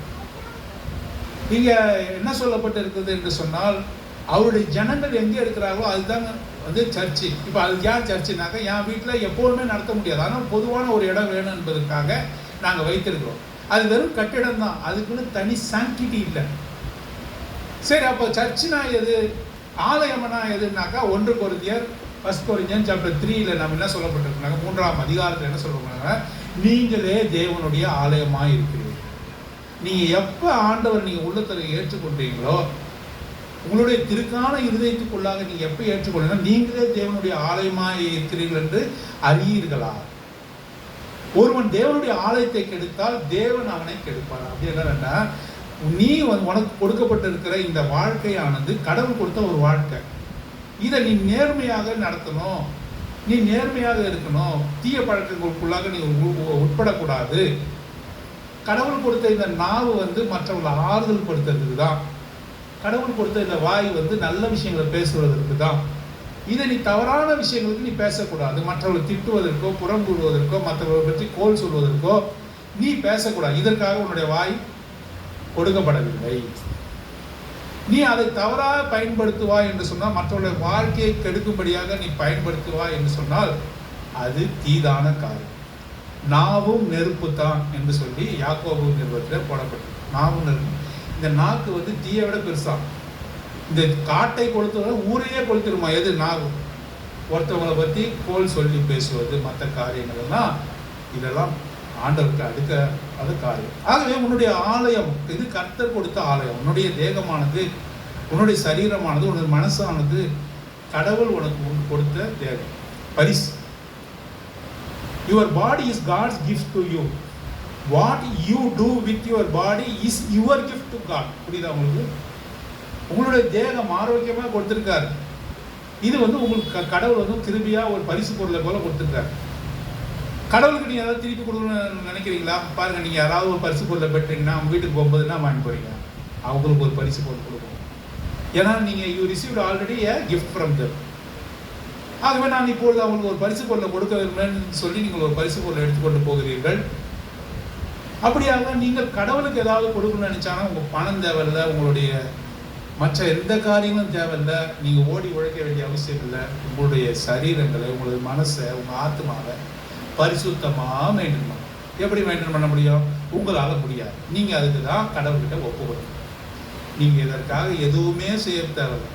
இங்க என்ன சொல்லப்பட்டு இருக்குது என்று சொன்னால், அவருடைய ஜனங்கள் எங்கே இருக்கிறார்களோ அதுதான் வந்து சர்ச்சு. இப்போ அது ஏன் சர்ச்சுனாக்க, என் வீட்டில் எப்போதுமே நடத்த முடியாது, ஆனால் பொதுவான ஒரு இடம் வேணும் என்பதற்காக நாங்கள் வைத்திருக்கிறோம். அது வெறும் கட்டிடம் தான், அதுக்குன்னு தனி சாங்கிட்டி இல்லை. சரி, அப்போ சர்ச்சுனா எது, ஆலயம்னா எதுனாக்கா, 1 கொரிந்தியர் 1 கொரிந்தியன் சாப்டர் 3 நம்ம என்ன சொல்லப்பட்டிருக்காங்க, 3ஆம் அதிகாரத்தில் என்ன சொல்றாங்க, நீங்களே தேவனுடைய ஆலயமாய் இருக்கிறீர்கள். நீங்க எப்ப ஆண்டவர் நீங்க உள்ளத்துல ஏற்றுக்கொண்டீங்களோ, உங்களுடைய திருக்கான இருதயத்துக்குள்ளாக நீங்க எப்ப ஏற்றுக்கொள்ளீங்கன்னா, நீங்களே தேவனுடைய ஆலயமாய் இருக்கிறீர்கள் என்று அறியீர்களா? ஒருவன் தேவனுடைய ஆலயத்தை கெடுத்தால் தேவன் அவனை கெடுப்பார். அப்படி என்னன்னா, நீ உனக்கு கொடுக்கப்பட்டிருக்கிற இந்த வாழ்க்கையானது கடவுள் கொடுத்த ஒரு வாழ்க்கை. இதை நீ நேர்மையாக நடத்தணும், நீ நேர்மையாக இருக்கணும், தீய பழக்கங்களுக்குள்ளாக நீ உட்படக்கூடாது. கடவுள் கொடுத்த இந்த நாவு வந்து மற்றவங்களை ஆறுதல் படுத்துறதுக்கு தான். கடவுள் கொடுத்த இந்த வாய் வந்து நல்ல விஷயங்களை பேசுவதற்கு தான். இதை நீ தவறான விஷயங்களுக்கு நீ பேசக்கூடாது. மற்றவர்களை திட்டுவதற்கோ, புறம் கூறுவதற்கோ, மற்றவர்களை பற்றி கோல் சொல்வதற்கோ நீ பேசக்கூடாது. இதற்காக உன்னுடைய வாய் கொடுக்கப்படவில்லை. நீ அதை தவறாக பயன்படுத்துவா என்று சொன்னால், மற்றவருடைய வாழ்க்கையை கெடுக்கும்படியாக நீ பயன்படுத்துவா என்று சொன்னால் அது தீதான காரியம். நாவும் நெருப்பு தான் என்று சொல்லி யாக்கோபு நிறுவனத்தில் போடப்பட்டது. நாவும் நெருப்பு. இந்த நாக்கு வந்து தீயை விட பெருசா. இந்த காட்டை கொளுத்துவத ஊரையே கொளுத்திருமா எது, நாகு. ஒருத்தவங்களை பற்றி கோல் சொல்லி பேசுவது, மற்ற காரியங்கள்லாம், இதெல்லாம் ஆண்டவருக்கு அடுக்காத காரியம். ஆகவே உன்னுடைய ஆலயம் இது கர்த்தர் கொடுத்த ஆலயம். உன்னுடைய தேகமானது, உன்னுடைய சரீரமானது, உன்னுடைய மனசானது கடவுள் உனக்கு கொடுத்த தேகம், பரிசு. Your body is God's gift to you. What you do with your body is your gift to God. புரியுதா உங்களுக்கு? உங்களுடைய தேகம் ஆரோக்கியமாக கொடுத்திருக்காரு. இது வந்து உங்களுக்கு கடவுள் வந்து கிருபையா ஒரு பரிசு பொருளை போல கொடுத்திருக்காரு. கடவுளுக்கு நீங்க ஏதாவது திருப்பி கொடுக்கணும்னு நினைக்கிறீங்களா? பாருங்க, நீங்க யாராவது ஒரு பரிசு பொருளை பெற்றீங்கன்னா அவங்க வீட்டுக்கு போகும்போது என்ன வாங்கி போறீங்க? அவங்களுக்கு ஒரு பரிசு பொருள் கொடுக்கணும். ஏன்னா நீங்க you received already a gift from them. ஆகவே நான் இப்பொழுது அவங்களுக்கு ஒரு பரிசு பொருளை கொடுக்க விரும்புகிறேன்னு சொல்லி நீங்கள் ஒரு பரிசு பொருளை எடுத்துக்கொண்டு போகிறீர்கள். அப்படியாக நீங்கள் கடவுளுக்கு ஏதாவது கொடுக்கணும்னு நினைச்சாங்கன்னா உங்கள் பணம் தேவையில்லை, உங்களுடைய மற்ற எந்த காரியங்களும் தேவையில்லை, நீங்கள் ஓடி உழைக்க வேண்டிய அவசியம் இல்லை. உங்களுடைய சரீரங்களை, உங்களுடைய மனசை, உங்கள் ஆத்மாவை பரிசுத்தமாக மெயின்டைன் பண்ணணும். எப்படி மெயின்டைன் பண்ண முடியும்? உங்களால் முடியாது. நீங்கள் அதுக்கு தான் கடவுள்கிட்ட ஒப்புக்கொடுக்கணும். நீங்கள் இதற்காக எதுவுமே செய்ய தேவையில்லை.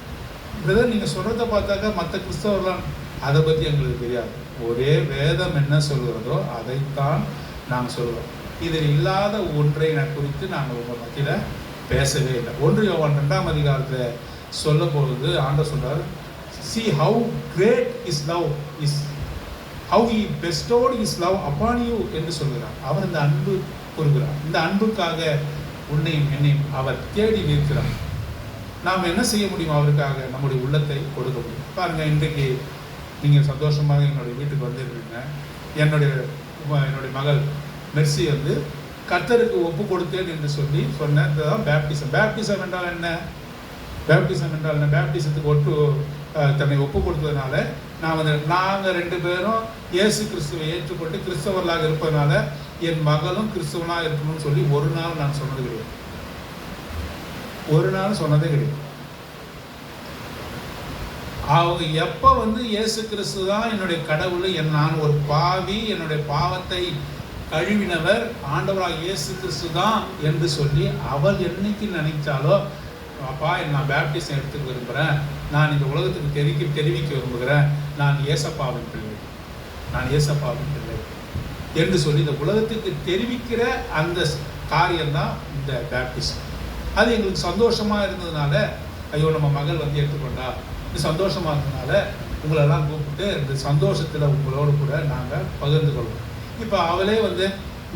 பிரதர், நீங்கள் சொல்கிறத பார்த்தாக்கா மற்ற கிறிஸ்தவர்களாம் அதை பற்றி எங்களுக்கு தெரியாது. ஒரே வேதம் என்ன சொல்கிறதோ அதைத்தான் நாங்கள் சொல்கிறோம். இதில் இல்லாத ஒன்றை குறித்து நாங்கள் உங்கள் மத்தியில் பேசவே இல்லை. 1 யோவான் 2ஆம் அதிகாரத்தில் சொல்ல போகிறது ஆண்டவர் சொல்றார், see how great his love is, how he bestowed his love upon you என்று சொல்கிறார். அவர் இந்த அன்பு கூறுகிறார். இந்த அன்புக்காக உன்னையும் என்னையும் அவர் தேடி நிற்கிறார். நாம் என்ன செய்ய முடியும்? அவருக்காக நம்முடைய உள்ளத்தை கொடுக்க முடியும். பாருங்க, இன்றைக்கு நீங்கள் சந்தோஷமாக என்னுடைய வீட்டுக்கு வந்துருக்கீங்க. என்னுடைய மகள் மெர்சி வந்து கர்த்தருக்கு ஒப்பு கொடுத்தேன் என்று சொல்லி சொன்னேன். இதுதான் பேப்டிசம். பேப்டிசம் என்றால் என்ன? பேப்டிசம் என்றால் என்ன? பேப்டிசத்துக்கு தன்னை ஒப்பு கொடுத்ததுனால நாங்கள் 2 பேரும் இயேசு கிறிஸ்துவை ஏற்றுக்கொண்டு கிறிஸ்தவர்களாக இருப்பதனால என் மகளும் கிறிஸ்தவனாக இருக்கணும்னு சொல்லி ஒரு நாள் நான் சொன்னது கிடையாது. ஒரு நாள் சொன்னதே கிடையாது. அவங்க எப்போ இயேசு கிறிஸ்து தான் என்னுடைய கடவுள், நான் ஒரு பாவி, என்னுடைய பாவத்தை கழுவினவர் ஆண்டவராக இயேசு கிறிஸ்து தான் என்று சொல்லி அவள் என்னைக்கு நினைச்சாலோ, அப்பா நான் பேப்டிசம் எடுத்துக்க விரும்புகிறேன், நான் இந்த உலகத்துக்கு தெரிவிக்க விரும்புகிறேன், நான் ஏசப்பாவின் பிள்ளை என்று சொல்லி இந்த உலகத்துக்கு தெரிவிக்கிற அந்த காரியம்தான் இந்த பேப்டிசம். அது எங்களுக்கு சந்தோஷமாக இருந்ததுனால, ஐயோ நம்ம மகள் எடுத்துக்கொண்டா, இது சந்தோஷமாக இருந்ததுனால உங்களெல்லாம் கூப்பிட்டு இந்த சந்தோஷத்தில் உங்களோடு கூட நாங்கள் பகிர்ந்து கொள்வோம். இப்போ அவளே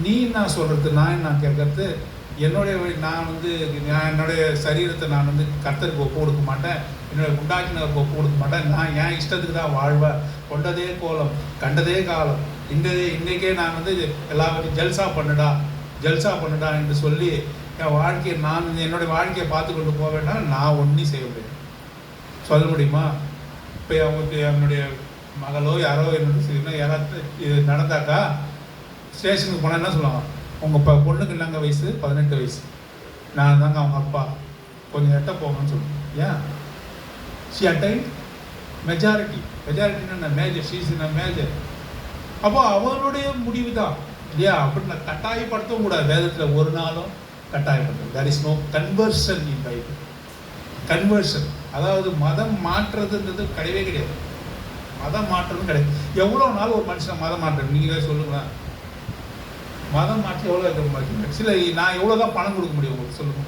நீ நான் சொல்கிறது நான் கேட்கறது நான் என்னுடைய சரீரத்தை நான் கர்த்தருக்கு ஒப்பு கொடுக்க மாட்டேன், என்னுடைய உண்டாக்கினருக்கு ஒப்பு கொடுக்க மாட்டேன், நான் என் இஷ்டத்துக்கு தான் வாழ்வேன், கொண்டதே கோலம் கண்டதே காலம், இன்றைக்கே நான் எல்லாத்தையும் ஜல்சா பண்ணுடா என்று சொல்லி என் வாழ்க்கையை என்னுடைய வாழ்க்கையை பார்த்து கொண்டு போக வேண்டாம், நான் ஒன்றும் செய்ய முடியும் சொல்ல முடியுமா? இப்போ என்னுடைய மகளோ யாரோ என்னோட யாராவது இது நடந்தாக்கா ஸ்டேஷனுக்கு போனால் என்ன சொல்லுவாங்க, உங்கள் பொண்ணுக்கு என்னங்க வயசு? 18 வயசு. நான் தாங்க அவங்க அப்பா, கொஞ்சம் எட்ட போங்கன்னு சொல்லுவேன். ஏன்? ஷி அட்டைன் மெஜாரிட்டின்னா மேஜர், ஷீஸ் இன் மேஜர். அப்போ அவளுடைய முடிவு தான் இல்லையா? அப்படின்னு நான் கட்டாயப்படுத்தவும் கூடாது. வேதத்தில் ஒரு நாளும் கட்டாயப்படுத்தும். There is no conversion in Bible. Conversion அதாவது மதம் மாற்றுறதுன்றது கிடையவே கிடையாது. மதம் மாற்றுறதும் கிடையாது. எவ்வளோ நாள் ஒரு மனுஷனை மதம் மாற்றுறது நீங்களே சொல்லுங்களேன். மதம் மாற்றி எவ்வளோ இருக்கிற சில நான் எவ்வளோ தான் பணம் கொடுக்க முடியும் உங்களுக்கு சொல்லுங்க.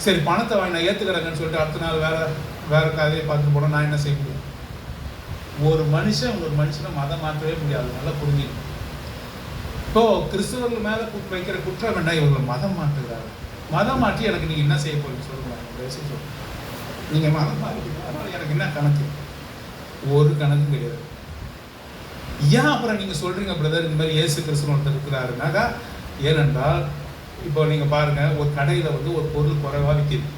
சரி பணத்தை வாங்கி நான் ஏற்றுக்கிறேங்கன்னு சொல்லிட்டு அடுத்த நாள் வேறு கதையை பார்த்துட்டு போனால் நான் என்ன செய்ய முடியும்? ஒரு மனுஷனை மதம் மாற்றவே முடியாது. நல்லா புரிஞ்சுக்கணும். இப்போ கிறிஸ்தவர்கள் மேலே வைக்கிற குற்றம் என்ன? இவர்கள் மதம் மாற்றுகிறார்கள். மதம் மாற்றி எனக்கு நீங்கள் என்ன செய்ய போறீங்க சொல்லுங்க. நீங்கள் மதம் மாற்றிட்டீங்க, அதனால் எனக்கு என்ன கணக்கு? ஒரு கணக்கும் கிடையாது. ஏன் அப்புறம் நீங்கள் சொல்கிறீங்க பிரதர் இந்த மாதிரி இயேசு கிறிஸ்துவன் ஒருத்தர் இருக்கிறாருனாக்கா? ஏனென்றால் இப்போ நீங்கள் பாருங்கள், ஒரு கடையில் ஒரு பொருள் குறைவாக விற்கிது.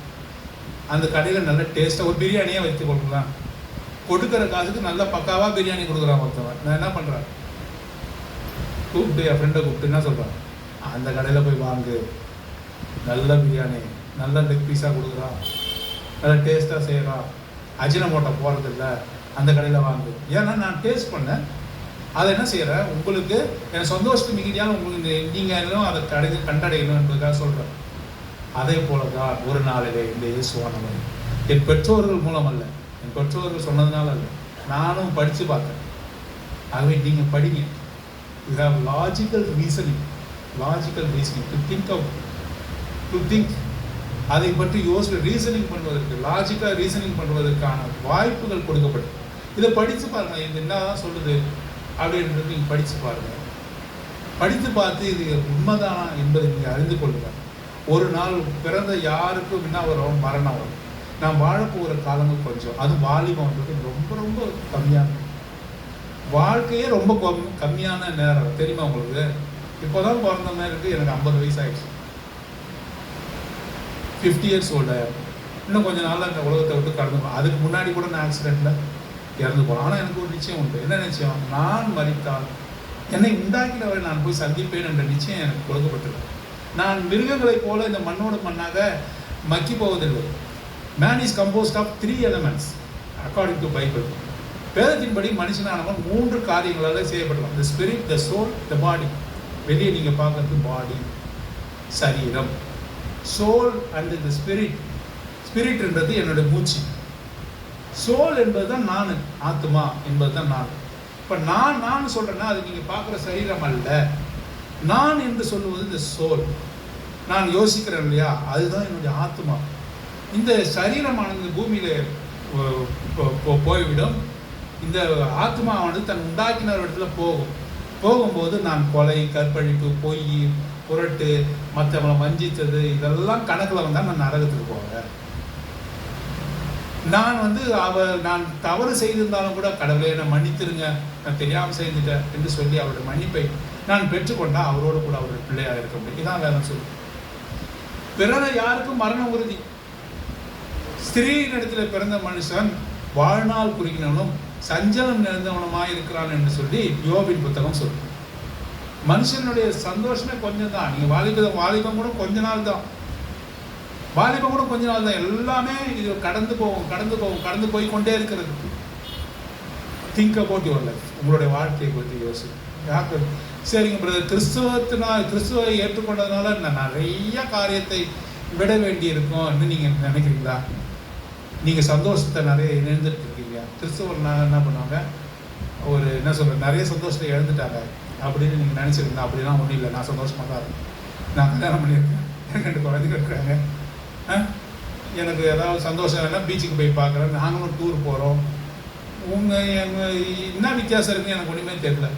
அந்த கடையில் நல்ல டேஸ்ட்டாக ஒரு பிரியாணியே வைத்து கொடுக்கலாம். கொடுக்குற காசுக்கு நல்ல பக்காவாக பிரியாணி கொடுக்குறான் ஒருத்தவன். நான் என்ன பண்ணுறேன், கூப்பிட்டு என் ஃப்ரெண்டை கூப்பிட்டு என்ன சொல்கிறேன், அந்த கடையில் போய் வாங்கு, நல்ல பிரியாணி, நல்ல லெக் பீஸாக கொடுக்குறான், நல்ல டேஸ்ட்டாக செய்கிறான், அஜினமோட்டோ போகிறதில்ல, அந்த கடையில் வாங்கு. ஏன்னா நான் டேஸ்ட் பண்ணேன், அதை என்ன செய்கிறேன், உங்களுக்கு என் சந்தோஷத்துக்கு மிகுதியான உங்களுக்கு நீங்கள் அதை கண்டடையணும் என்பதுக்காக சொல்கிறேன். அதே போல தான் ஒரு நாளிலே இந்த இயேசுவானவர் என் பெற்றோர்கள் மூலம் அல்ல, என் பெற்றோர்கள் சொன்னதுனால அல்ல, நானும் படித்து பார்த்தேன். ஆகவே நீங்கள் படிங்க. You have logical reasoning to think அதை பற்றி ரீசனிங் பண்ணுவதற்கு, லாஜிக்காக ரீசனிங் பண்ணுவதற்கான வாய்ப்புகள் கொடுக்கப்படும். இதை படித்து பாருங்கள், இது என்னதான் சொல்லுது அப்படின்றது நீங்கள் படித்து பாருங்கள். படித்து பார்த்து இது உண்மைதானா என்பதை நீங்கள் அறிந்து கொள்ளுங்கள். ஒரு நாள் பிறந்த யாருக்கும் என்ன வரும்? மரணம் வரும். நாம் வாழப்போகிற காலங்கள் கொஞ்சம், அது வாலிபம்ன்றது ரொம்ப ரொம்ப கம்மியான வாழ்க்கையே ரொம்ப கம்மியான நேரம் தெரியுமா உங்களுக்கு? இப்போதான் பிறந்த மாதிரி இருக்குது. எனக்கு 50 வயசு ஆயிடுச்சு, 50 இயர்ஸ் ஓல்டு ஆயிரும். இன்னும் கொஞ்சம் நாள் அந்த உலகத்தை விட்டு கடந்து போகலாம். அதுக்கு முன்னாடி கூட நான் ஆக்சிடெண்ட்டில் இறந்து போகலாம். ஆனால் எனக்கு ஒரு நிச்சயம் உண்டு. என்ன நிச்சயம்? நான் மரித்தால் என்னை உண்டாக்கினவரை நான் போய் சந்திப்பேன் என்ற நிச்சயம் எனக்கு கொடுக்கப்பட்டிருக்கு. நான் மிருகங்களைப் போல இந்த மண்ணோடு மண்ணாக மக்கி போவதில்லை. Man is composed of 3 elements according to Bible. வேதத்தின்படி மனுஷனானவன் 3 காரியங்களால் செய்யப்படலாம். The spirit, the soul, the body. வெளியே நீங்கள் பார்க்கறது பாடி, சரீரம். Soul and the spirit. ஸ்பிரிட்ன்றது என்னுடைய மூச்சு. சோல் என்பது தான் நான், ஆத்மா என்பது தான் நான். இப்போ நான் சொல்கிறேன்னா அது நீங்கள் பார்க்குற சரீரம் அல்ல. நான் என்று சொல்லுவது இந்த சோல். நான் யோசிக்கிறேன் இல்லையா, அதுதான் என்னுடைய ஆத்மா. இந்த சரீரமானது பூமியில் போய்விடும். இந்த ஆத்மாவானது தன் உண்டாக்கின இடத்துல போகும்போது நான் கொலை, கற்பழிப்பு, பொய், புரட்டு, மற்றவங்களை வஞ்சித்தது இதெல்லாம் கணக்கில் வந்தால் நான் நரகத்துக்கு போவேன். நான் தவறு செய்திருந்தாலும் கூட கடவுளே என்னை மன்னித்திருங்க, நான் தெரியாமல் செய்துட்டேன் என்று சொல்லி அவருடைய மன்னிப்பை நான் பெற்றுக்கொண்டா அவரோடு கூட அவருடைய பிள்ளையாக இருக்க முடியும். இதான் வேதம் சொல்லு. பிறந்த யாருக்கும் மரணம் உறுதி. ஸ்திரீயினிடத்தில் பிறந்த மனுஷன் வாழ்நாள் குறிக்கினவனும் சஞ்சலம் நிறைந்தவனுமாய் இருக்கிறான் என்று சொல்லி யோபின் புத்தகம் சொல்லு. மனுஷனுடைய சந்தோஷமே கொஞ்சம் தான். நீங்க வாலிபம் கூட கொஞ்ச நாள் தான். எல்லாமே இது கடந்து போய் கொண்டே இருக்கிறது. Think about your life. உங்களுடைய வாழ்க்கையை பற்றி யோசிச்சு. சரிங்க பிரதர், கிறிஸ்துவை ஏற்றுக்கொண்டதுனால நான் நிறைய காரியத்தை விட வேண்டி இருக்கும் நீங்க நினைக்கிறீங்களா? நீங்க சந்தோஷத்தை நிறைய இழந்துட்டு இருக்கீங்க. கிறிஸ்துவர் என்ன பண்ணுவாங்க, நிறைய சந்தோஷத்தை இழந்துட்டாங்க அப்படின்னு நீங்க நினைச்சிருந்தா அப்படிலாம் ஒன்றும் இல்லை. நான் சந்தோஷமா தான் இருக்கேன். நான் கல்யாணம் பண்ணியிருக்கேன், எனக்கு 2 குழந்தைங்க இருக்கிறாங்க. எனக்கு ஏதாவது சந்தோஷம் வேணா பீச்சுக்கு போய் பார்க்குறேன், நாங்களும் டூர் போகிறோம். என்ன வித்தியாசம் இருக்குன்னு எனக்கு ஒன்றுமே தெரியல.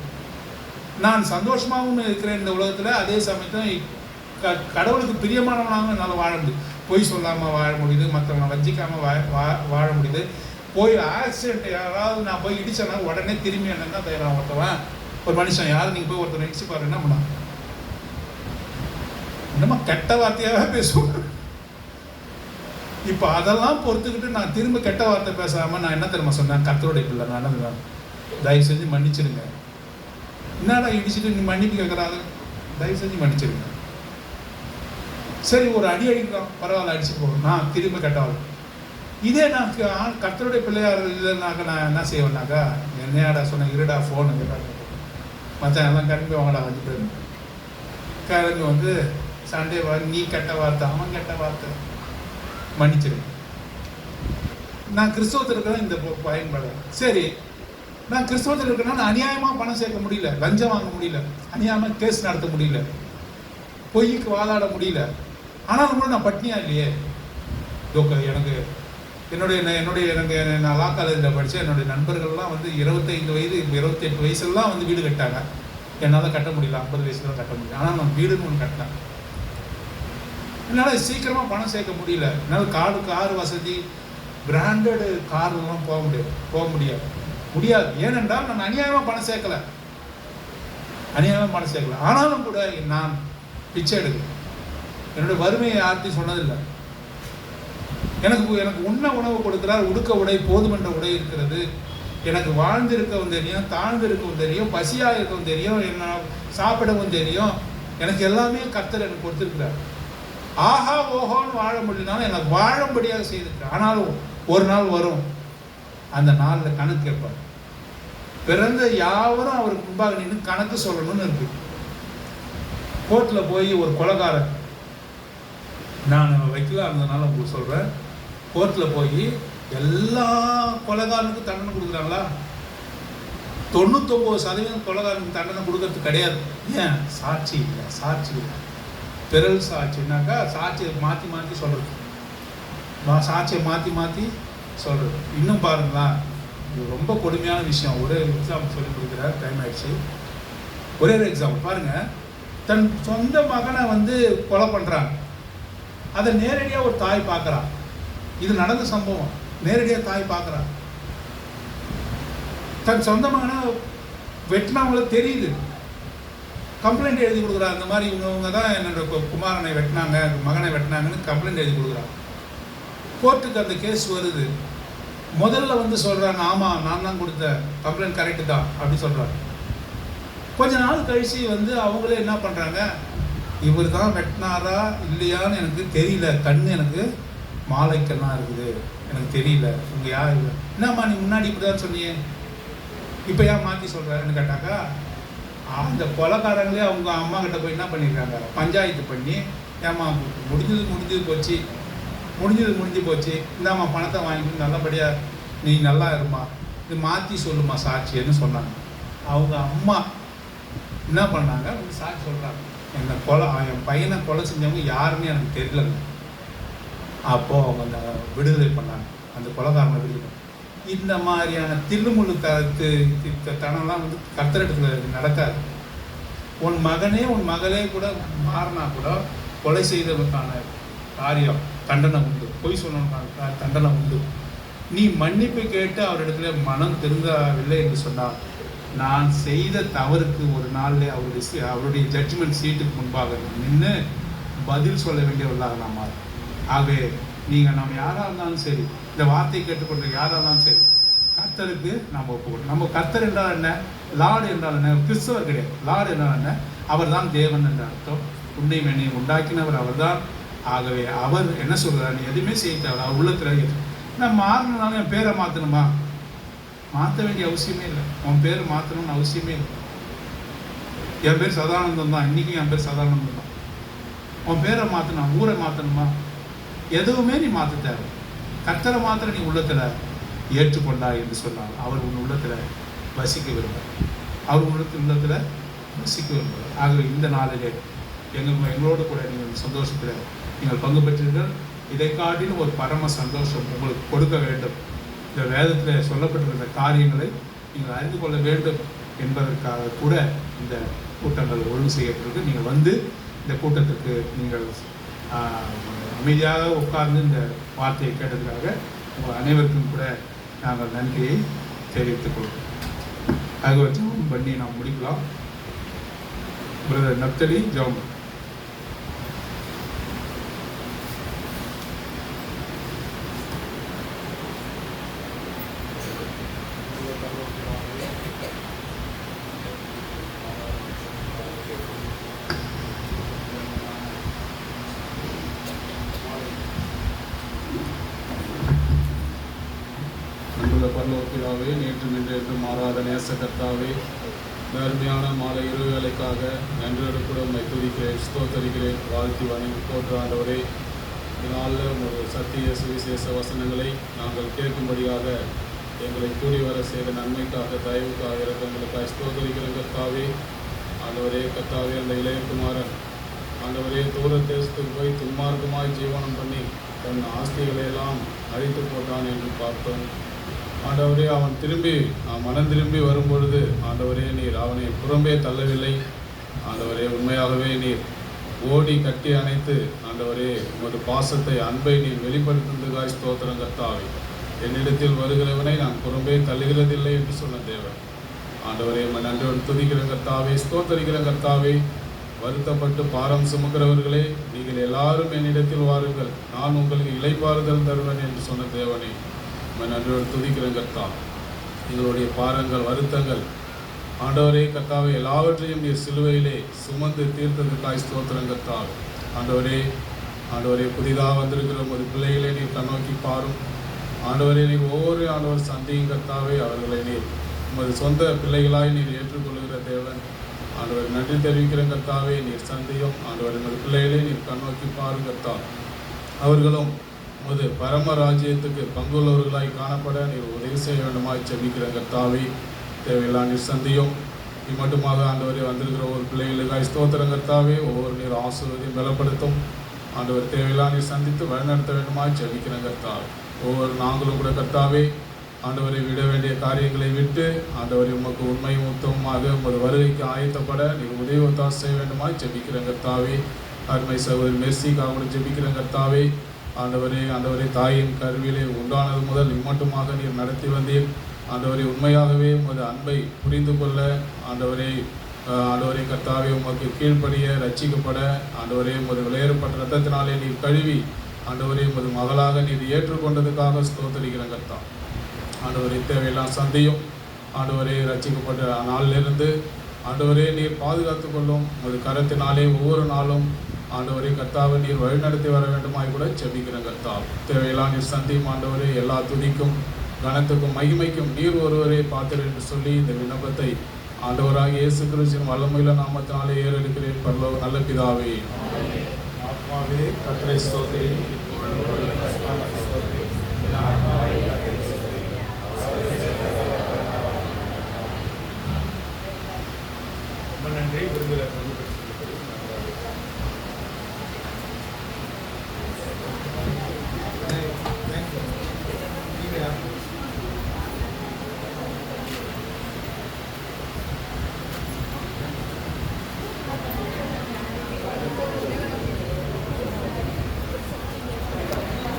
நான் சந்தோஷமாகவும் இருக்கிறேன் இந்த உலகத்தில். அதே சமயத்தில் கடவுளுக்கு பிரியமானவனாகவும் என்னால் வாழ முடியுது. பொய் சொல்லாமல் வாழ முடியுது, மற்றவங்களை வஞ்சிக்காமல் வாழ முடியுது. போய் ஆக்சிடென்ட் யாராவது நான் போய் இடிச்சேன்னா உடனே திரும்பி என்னன்னா தயாராக ஒருத்தவன் ஒரு மனுஷன் யாரும் நீங்கள் போய் ஒருத்தர் இடிச்சு பாரு, என்ன பண்ணா என்னமா கெட்ட வார்த்தையாகவே பேசுவாங்க. இப்போ அதெல்லாம் பொறுத்துக்கிட்டு நான் திரும்ப கெட்ட வார்த்தை பேசாமல் நான் என்ன தெரியுமா சொன்னேன், கர்த்தருடைய பிள்ளை நான் என்ன தயவு செஞ்சு மன்னிச்சிடுங்க. என்னடா இடிச்சுட்டு நீ மன்னிப்பு கேட்குறாங்க, தயவு செஞ்சு மன்னிச்சிடுங்க. சரி ஒரு அடி அடிக்கிறோம், பரவாயில்ல அடிச்சு போகிறோம், நான் திரும்ப கெட்டவாள். இதே நான் கர்த்தருடைய பிள்ளையார் இல்லைனாக்கா நான் என்ன செய்வேன்னாக்கா, என்னையாடா சொன்னேன், இருடா ஃபோனு கேட்டாங்க, மச்சான் எல்லாம் கிளம்பி வாங்கடா 5 பேர் கிளம்பி வந்து சண்டே நீ கெட்ட வார்த்தை அவன் கெட்ட வார்த்தை மன்னிச்சிருங்க. நான் கிறிஸ்தவத்தில் இருக்கிறேன் இந்த பயன்பட. சரி, நான் கிறிஸ்தவத்தில் இருக்கிறேன்னா நான் அநியாயமாக பணம் சேர்க்க முடியல, லஞ்சம் வாங்க முடியல, அநியாயமாக கேஸ் நடத்த முடியல, பொய்க்கு வாதாட முடியல. ஆனாலும் கூட நான் பட்னியா இல்லையே. எனக்கு நான் லா காலேஜில் படித்தேன். என்னுடைய நண்பர்கள்லாம் வந்து 25 வயது 28 வயசுலாம் வந்து வீடு கட்டாங்க. என்னால் கட்ட முடியல, 50 வயசுல கட்ட முடியல. ஆனால் நான் வீடுன்னு ஒன்று கட்டினேன். என்னால் சீக்கிரமாக பணம் சேர்க்க முடியல. என்னால் கார் வசதி பிராண்டடு கார்லாம் போக முடியாது. ஏனென்றால் நான் அநியாயமாக பணம் சேர்க்கலை. ஆனாலும் கூட நான் பிச்சை எடுக்கிறேன். என்னுடைய வறுமையை யார்த்தையும் சொன்னதில்லை. எனக்கு உண்ண உணவு கொடுக்கிறார், உடுக்க உடை போதுமென்ற உடை இருக்கிறது. எனக்கு வாழ்ந்திருக்கவும் தெரியும், தாழ்ந்திருக்கவும் தெரியும், பசியாக இருக்கவும் தெரியும், என்ன சாப்பிடவும் தெரியும். எனக்கு எல்லாமே கர்த்தர் எனக்கு கொடுத்துருக்கிறார். ஆஹா ஓஹோன்னு வாழ முடியலனாலும் எனக்கு வாழும்படியாக செய்திருக்கிறார். ஆனாலும் ஒரு நாள் வரும், அந்த நாளில் கணக்கு கேட்பார். பிறந்த யாவரும் அவருக்கு முன்பாக நின்று கணக்கு சொல்லணும்னு இருக்கு. கோர்ட்டில் போய் ஒரு கொலைகாரன், நான் வைக்கல இருந்ததுனால உங்களுக்கு சொல்கிறேன், கோர்ட்டில் போய் எல்லா கொலைகாரனுக்கும் தண்டனை கொடுக்குறாங்களா? 99% கொலைகாரனுக்கு தண்டனை கொடுக்கறது கிடையாது. ஏன்? சாட்சி இல்லை. பிறல் சாட்சினாக்கா சாட்சியை மாற்றி சொல்கிறது, சாட்சியை மாற்றி சொல்கிறது. இன்னும் பாருங்களா, இது ரொம்ப கொடுமையான விஷயம். ஒரே எக்ஸாம்பிள் சொல்லி கொடுக்குறாரு, டைம் ஆயிடுச்சு. ஒரே ஒரு எக்ஸாம்பிள் பாருங்கள். தன் சொந்த மகனை வந்து கொலை பண்ணுறாங்க. அதை நேரடியாக ஒரு தாய் பார்க்குறான். இது நடந்த சம்பவம். நேரடியாக தாய் பார்க்குறான். தன் சொந்த மகனை வெட்டினவங்களுக்கு தெரியுது. கம்ப்ளைண்ட் எழுதி கொடுக்குறாங்க. இந்த மாதிரி இவங்க தான் என்னோட குமாரனை வெட்டினாங்க, மகனை வெட்டினாங்கன்னு கம்ப்ளைண்ட் எழுதி கொடுக்குறாங்க. கோர்ட்டுக்கு அந்த கேஸ் வருது. முதல்ல வந்து சொல்கிறாங்க, ஆமாம் நான் தான் கொடுத்தேன், கம்ப்ளைண்ட் கரெக்டு தான் அப்படி சொல்கிறாங்க. கொஞ்ச நாள் கழிச்சு வந்து அவங்களே என்ன பண்ணுறாங்க, இவர் தான் வெட்டினாரா இல்லையான்னு எனக்கு தெரியல, கண் எனக்கு மாலைக்கெல்லாம் இருக்குது, எனக்கு தெரியல, உங்கள் யார் என்னம்மா நீ முன்னாடி இப்படி தான் சொன்னியே, இப்போ ஏன் மாற்றி சொல்கிறாருன்னு கேட்டாக்கா, அந்த கொலைக்காரங்களே அவங்க அம்மா கிட்ட போய் என்ன பண்ணியிருக்காங்க, பஞ்சாயத்து பண்ணி, ஏம்மா முடிஞ்சது போச்சு, இந்தாம்மா பணத்தை வாங்கிட்டு நல்லபடியாக நீ நல்லா இருமா, இது மாற்றி சொல்லுமா சாட்சின்னு சொன்னாங்க. அவங்க அம்மா என்ன பண்ணாங்க, சாட்சி சொல்கிறாங்க, என் பையனை கொலை செஞ்சவங்க யாருன்னு எனக்கு தெரியலங்க. அப்போது அவங்க அந்த விடுதலை பண்ணாங்க, அந்த கொலைகாரனை விடுதலை. இந்த மாதிரியான தில்லுமுள்ளு தனம்லாம் வந்து கர்த்தரிடத்தில் நடக்காது. உன் மகளே கூட மாறினா கூட கொலை செய்தவனுக்கான காரியம் தண்டனை உண்டு, பொய் சொன்னவனுக்கான தண்டனை உண்டு. நீ மன்னிப்பு கேட்டு அவரிடத்துல மனம் திருந்தவில்லை என்று சொன்னால், நான் செய்த தவறுக்கு ஒரு நாளில் அவருடைய ஜட்ஜ்மெண்ட் சீட்டுக்கு முன்பாக நின்று பதில் சொல்ல வேண்டியவர்களாக நாம் மாறும். ஆகவே நீங்கள் நம்ம யாராக இருந்தாலும் சரி, இந்த வார்த்தையை கேட்டுக்கொண்ட யாராக இருந்தாலும் சரி, கர்த்தருக்கு நாம் ஒப்புக்கொள்ளும். நம்ம கர்த்தர் என்றால் என்ன, லார்டு என்றால் என்ன, கிறிஸ்தவர் கிடையாது. லார்டு என்றால் என்ன, அவர் தான் தேவன் என்ற அர்த்தம். உன்னை என்னை உண்டாக்கினவர் அவர் தான். ஆகவே அவர் என்ன சொல்கிறார், நீ எதுவுமே செய்ய தேவை, அவர் உள்ளத்தில் நான் மாறணுனாலும் என் பேரை மாற்றணுமா? மாற்ற வேண்டிய அவசியமே இல்லை. உன் பேர் மாற்றணும்னு அவசியமே இல்லை. என் பேர் சதானந்தம் தான், இன்றைக்கும் என் பேர் சதானந்தம் தான். உன் பேரை மாற்றணும், ஊரை மாற்றணுமா? எதுவுமே நீ மாற்ற தேவை. கர்த்தரை மாத்திர நீ உள்ளத்தில் ஏற்றுக்கொண்டாய் என்று சொன்னால் அவர் உன் உள்ளத்தில் வசிக்க விரும்புகிறார். அவர் உள்ளத்தில் வசிக்க விரும்புகிறார். ஆகவே இந்த நாளிலே எங்களோடு கூட நீங்கள் சந்தோஷத்தில் நீங்கள் பங்கு பெற்றீர்கள். இதை காட்டிலும் ஒரு பரம சந்தோஷம் உங்களுக்கு கொடுக்க வேண்டும். இந்த வேதத்தில் சொல்லப்பட்டிருந்த காரியங்களை நீங்கள் அறிந்து கொள்ள வேண்டும் என்பதற்காக கூட இந்த கூட்டங்கள் ஒழுங்கு செய்யப்பட்டிருக்கு. நீங்கள் வந்து இந்த கூட்டத்துக்கு நீங்கள் அமைதியாக உட்கார்ந்து இந்த வார்த்தையை கேட்டதுக்காக உங்கள் அனைவருக்கும் கூட நாங்கள் நன்றியை தெரிவித்துக் கொள்வோம். ஆகவே ஜெபம் பண்ணி நாம் முடிக்கலாம். பிரதர் நப்தலி ஜெபம். பரலோகிதாவே, நேற்று நின்று மாறாத நேச கர்த்தாவே, நேர்மையான மாலை இரு வேலைக்காக நன்றோடு கூட உண்மை துதிக்கிறேன், ஸ்தோத்தரிக்கிறேன், வாழ்த்தி வணங்கி போற்று ஆண்டவரே. இதனால் ஒரு சத்திய சுவிசேஷ வசனங்களை நாங்கள் கேட்கும்படியாக எங்களை கூடி வர செய்த நன்மைக்காக, தயவுக்காக, இறக்கங்களுக்காக ஸ்தோத்தரிக்கிற கர்த்தாவே. ஆண்டவரே கர்த்தாவே, அந்த இளையகுமாரன் ஆண்டவரே தூர தேசத்துக்கு போய் துன்மார்க்கமாய் ஜீவனம் பண்ணி தன் ஆஸ்திகளை எல்லாம் அழித்து போட்டான் என்று பார்த்தோம். ஆண்டவரே, அவன் மனம் திரும்பி வரும்பொழுது ஆண்டவரே நீர் அவனை புறம்பே தள்ளவில்லை. ஆண்டவரே, உண்மையாகவே நீர் ஓடி கட்டி அணைத்து ஆண்டவரே உமது பாசத்தை, அன்பை நீர் வெளிப்படுத்துவதற்காய் ஸ்தோத்திரம் கர்த்தாவே. என்னிடத்தில் வருகிறவனை நான் புறம்பே தள்ளுகிறதில்லை என்று சொன்ன தேவன். ஆண்டவரே, நன்றோடு துதிக்கிற கர்த்தாவே, ஸ்தோத்தரிக்கிற கர்த்தாவே. வருத்தப்பட்டு பாரம் சுமக்கிறவர்களே, நீங்கள் எல்லாரும் என்னிடத்தில் வாருங்கள், நான் உங்களுக்கு இளைப்பாறுதல் தருவேன் என்று சொன்ன தேவனே, நன்றோடு துதிக்கிற கர்த்தா. எங்களுடைய பாரங்கள், வருத்தங்கள் ஆண்டவரே கர்த்தாவே எல்லாவற்றையும் நீர் சிலுவையிலே சுமந்து தீர்த்ததுக்காய் ஸ்தோத்திரம் கர்த்தாவே. ஆண்டவரே புதிதாக வந்திருக்கிற ஒரு பிள்ளைகளை நீர் கண்ணோக்கி பாரும். ஆண்டவரே, நீர் ஒவ்வொரு ஆண்டவர் சந்தியும் கர்த்தாவே, அவர்களை நீர் உமது சொந்த பிள்ளைகளாய் நீர் ஏற்றுக்கொள்கிற தேவன். ஆண்டவர் நன்றி தெரிவிக்கிற கர்த்தாவே, நீர் சந்தியும். ஆண்டவர் எமது பிள்ளைகளை நீர் கண்ணோக்கி பாரும் கர்த்தா. அவர்களும் உமது பரம ராஜ்யத்துக்கு பங்குள்ளவர்களாய் காணப்பட நீர் உதவி செய்ய வேண்டுமாய் செபிக்கிற கர்த்தாவே. தேவையெல்லாம் நீர் சந்தியும். இம்மட்டுமாக ஆண்டவரே வந்திருக்கிற ஒரு பிள்ளைகளுக்காய் ஸ்தோத்திரம் கர்த்தாவே. ஒவ்வொரு நீர் ஆசீர்வதியும் பலப்படுத்தும். ஆண்டவர் தேவையெல்லாம் நீர் சந்தித்து வழிநடத்த வேண்டுமாய் செபிக்கிற கர்த்தாவே. ஒவ்வொரு நாங்களும் கூட கர்த்தாவே ஆண்டவரை விட வேண்டிய காரியங்களை விட்டு ஆண்டவரை உமக்கு உண்மையும் உத்தமமாக உமது வருகைக்கு ஆயத்தப்பட நீர் உதவி ஒத்தாசை செய்ய வேண்டுமாய் ஜெபிக்கிற கர்த்தாவே. அருமை சகோதரி மெர்சிக்காக ஜெபிக்கிற கர்த்தாவே. ஆண்டவரே தாயின் கருவிலே உண்டானது முதல் இம்மட்டுமாக நீர் நடத்தி வந்தீர். ஆண்டவரே, உண்மையாகவே உமது அன்பை புரிந்து கொள்ள ஆண்டவரே கர்த்தாவே உமக்கு கீழ்ப்படிய ரட்சிக்கப்பட ஆண்டவரே உமது விளையாடப்பட்ட ரத்தத்தினாலே நீர் கழுவி ஆண்டவரே உமது மகளாக நீர் ஏற்றுக்கொண்டதுக்காக ஸ்தோத்தரிக்கிற கர்த்தா. ஆண்டவரே, தேவையெல்லாம் சந்தியும். ஆண்டவரே, ரட்சிக்கப்பட்ட நாளிலிருந்து ஆண்டவரே நீர் பாதுகாத்து கொள்ளும். உமது கரத்தினாலே ஒவ்வொரு நாளும் ஆண்டவரே கர்த்தாவை நீர் வழிநடத்தி வர வேண்டுமாய் கூட செபிக்கிற கர்த்தா. தேவையெல்லாம் நீர் சந்தியும். ஆண்டவரே, எல்லா துதிக்கும் கனத்துக்கும் மகிமைக்கும் நீர் ஒருவரே பாத்திரம் என்று சொல்லி இந்த விண்ணப்பத்தை ஆண்டவராக இயேசு கிறிஸ்துவின் வல்லமையுள்ள நாமத்தினாலே ஏறெடுக்கிறேன் பரலோக நல்ல பிதாவே. ஆத்மாவே கர்த்தரை ஸ்தோத்திரி. ரொம்ப நன்றி. விருதுல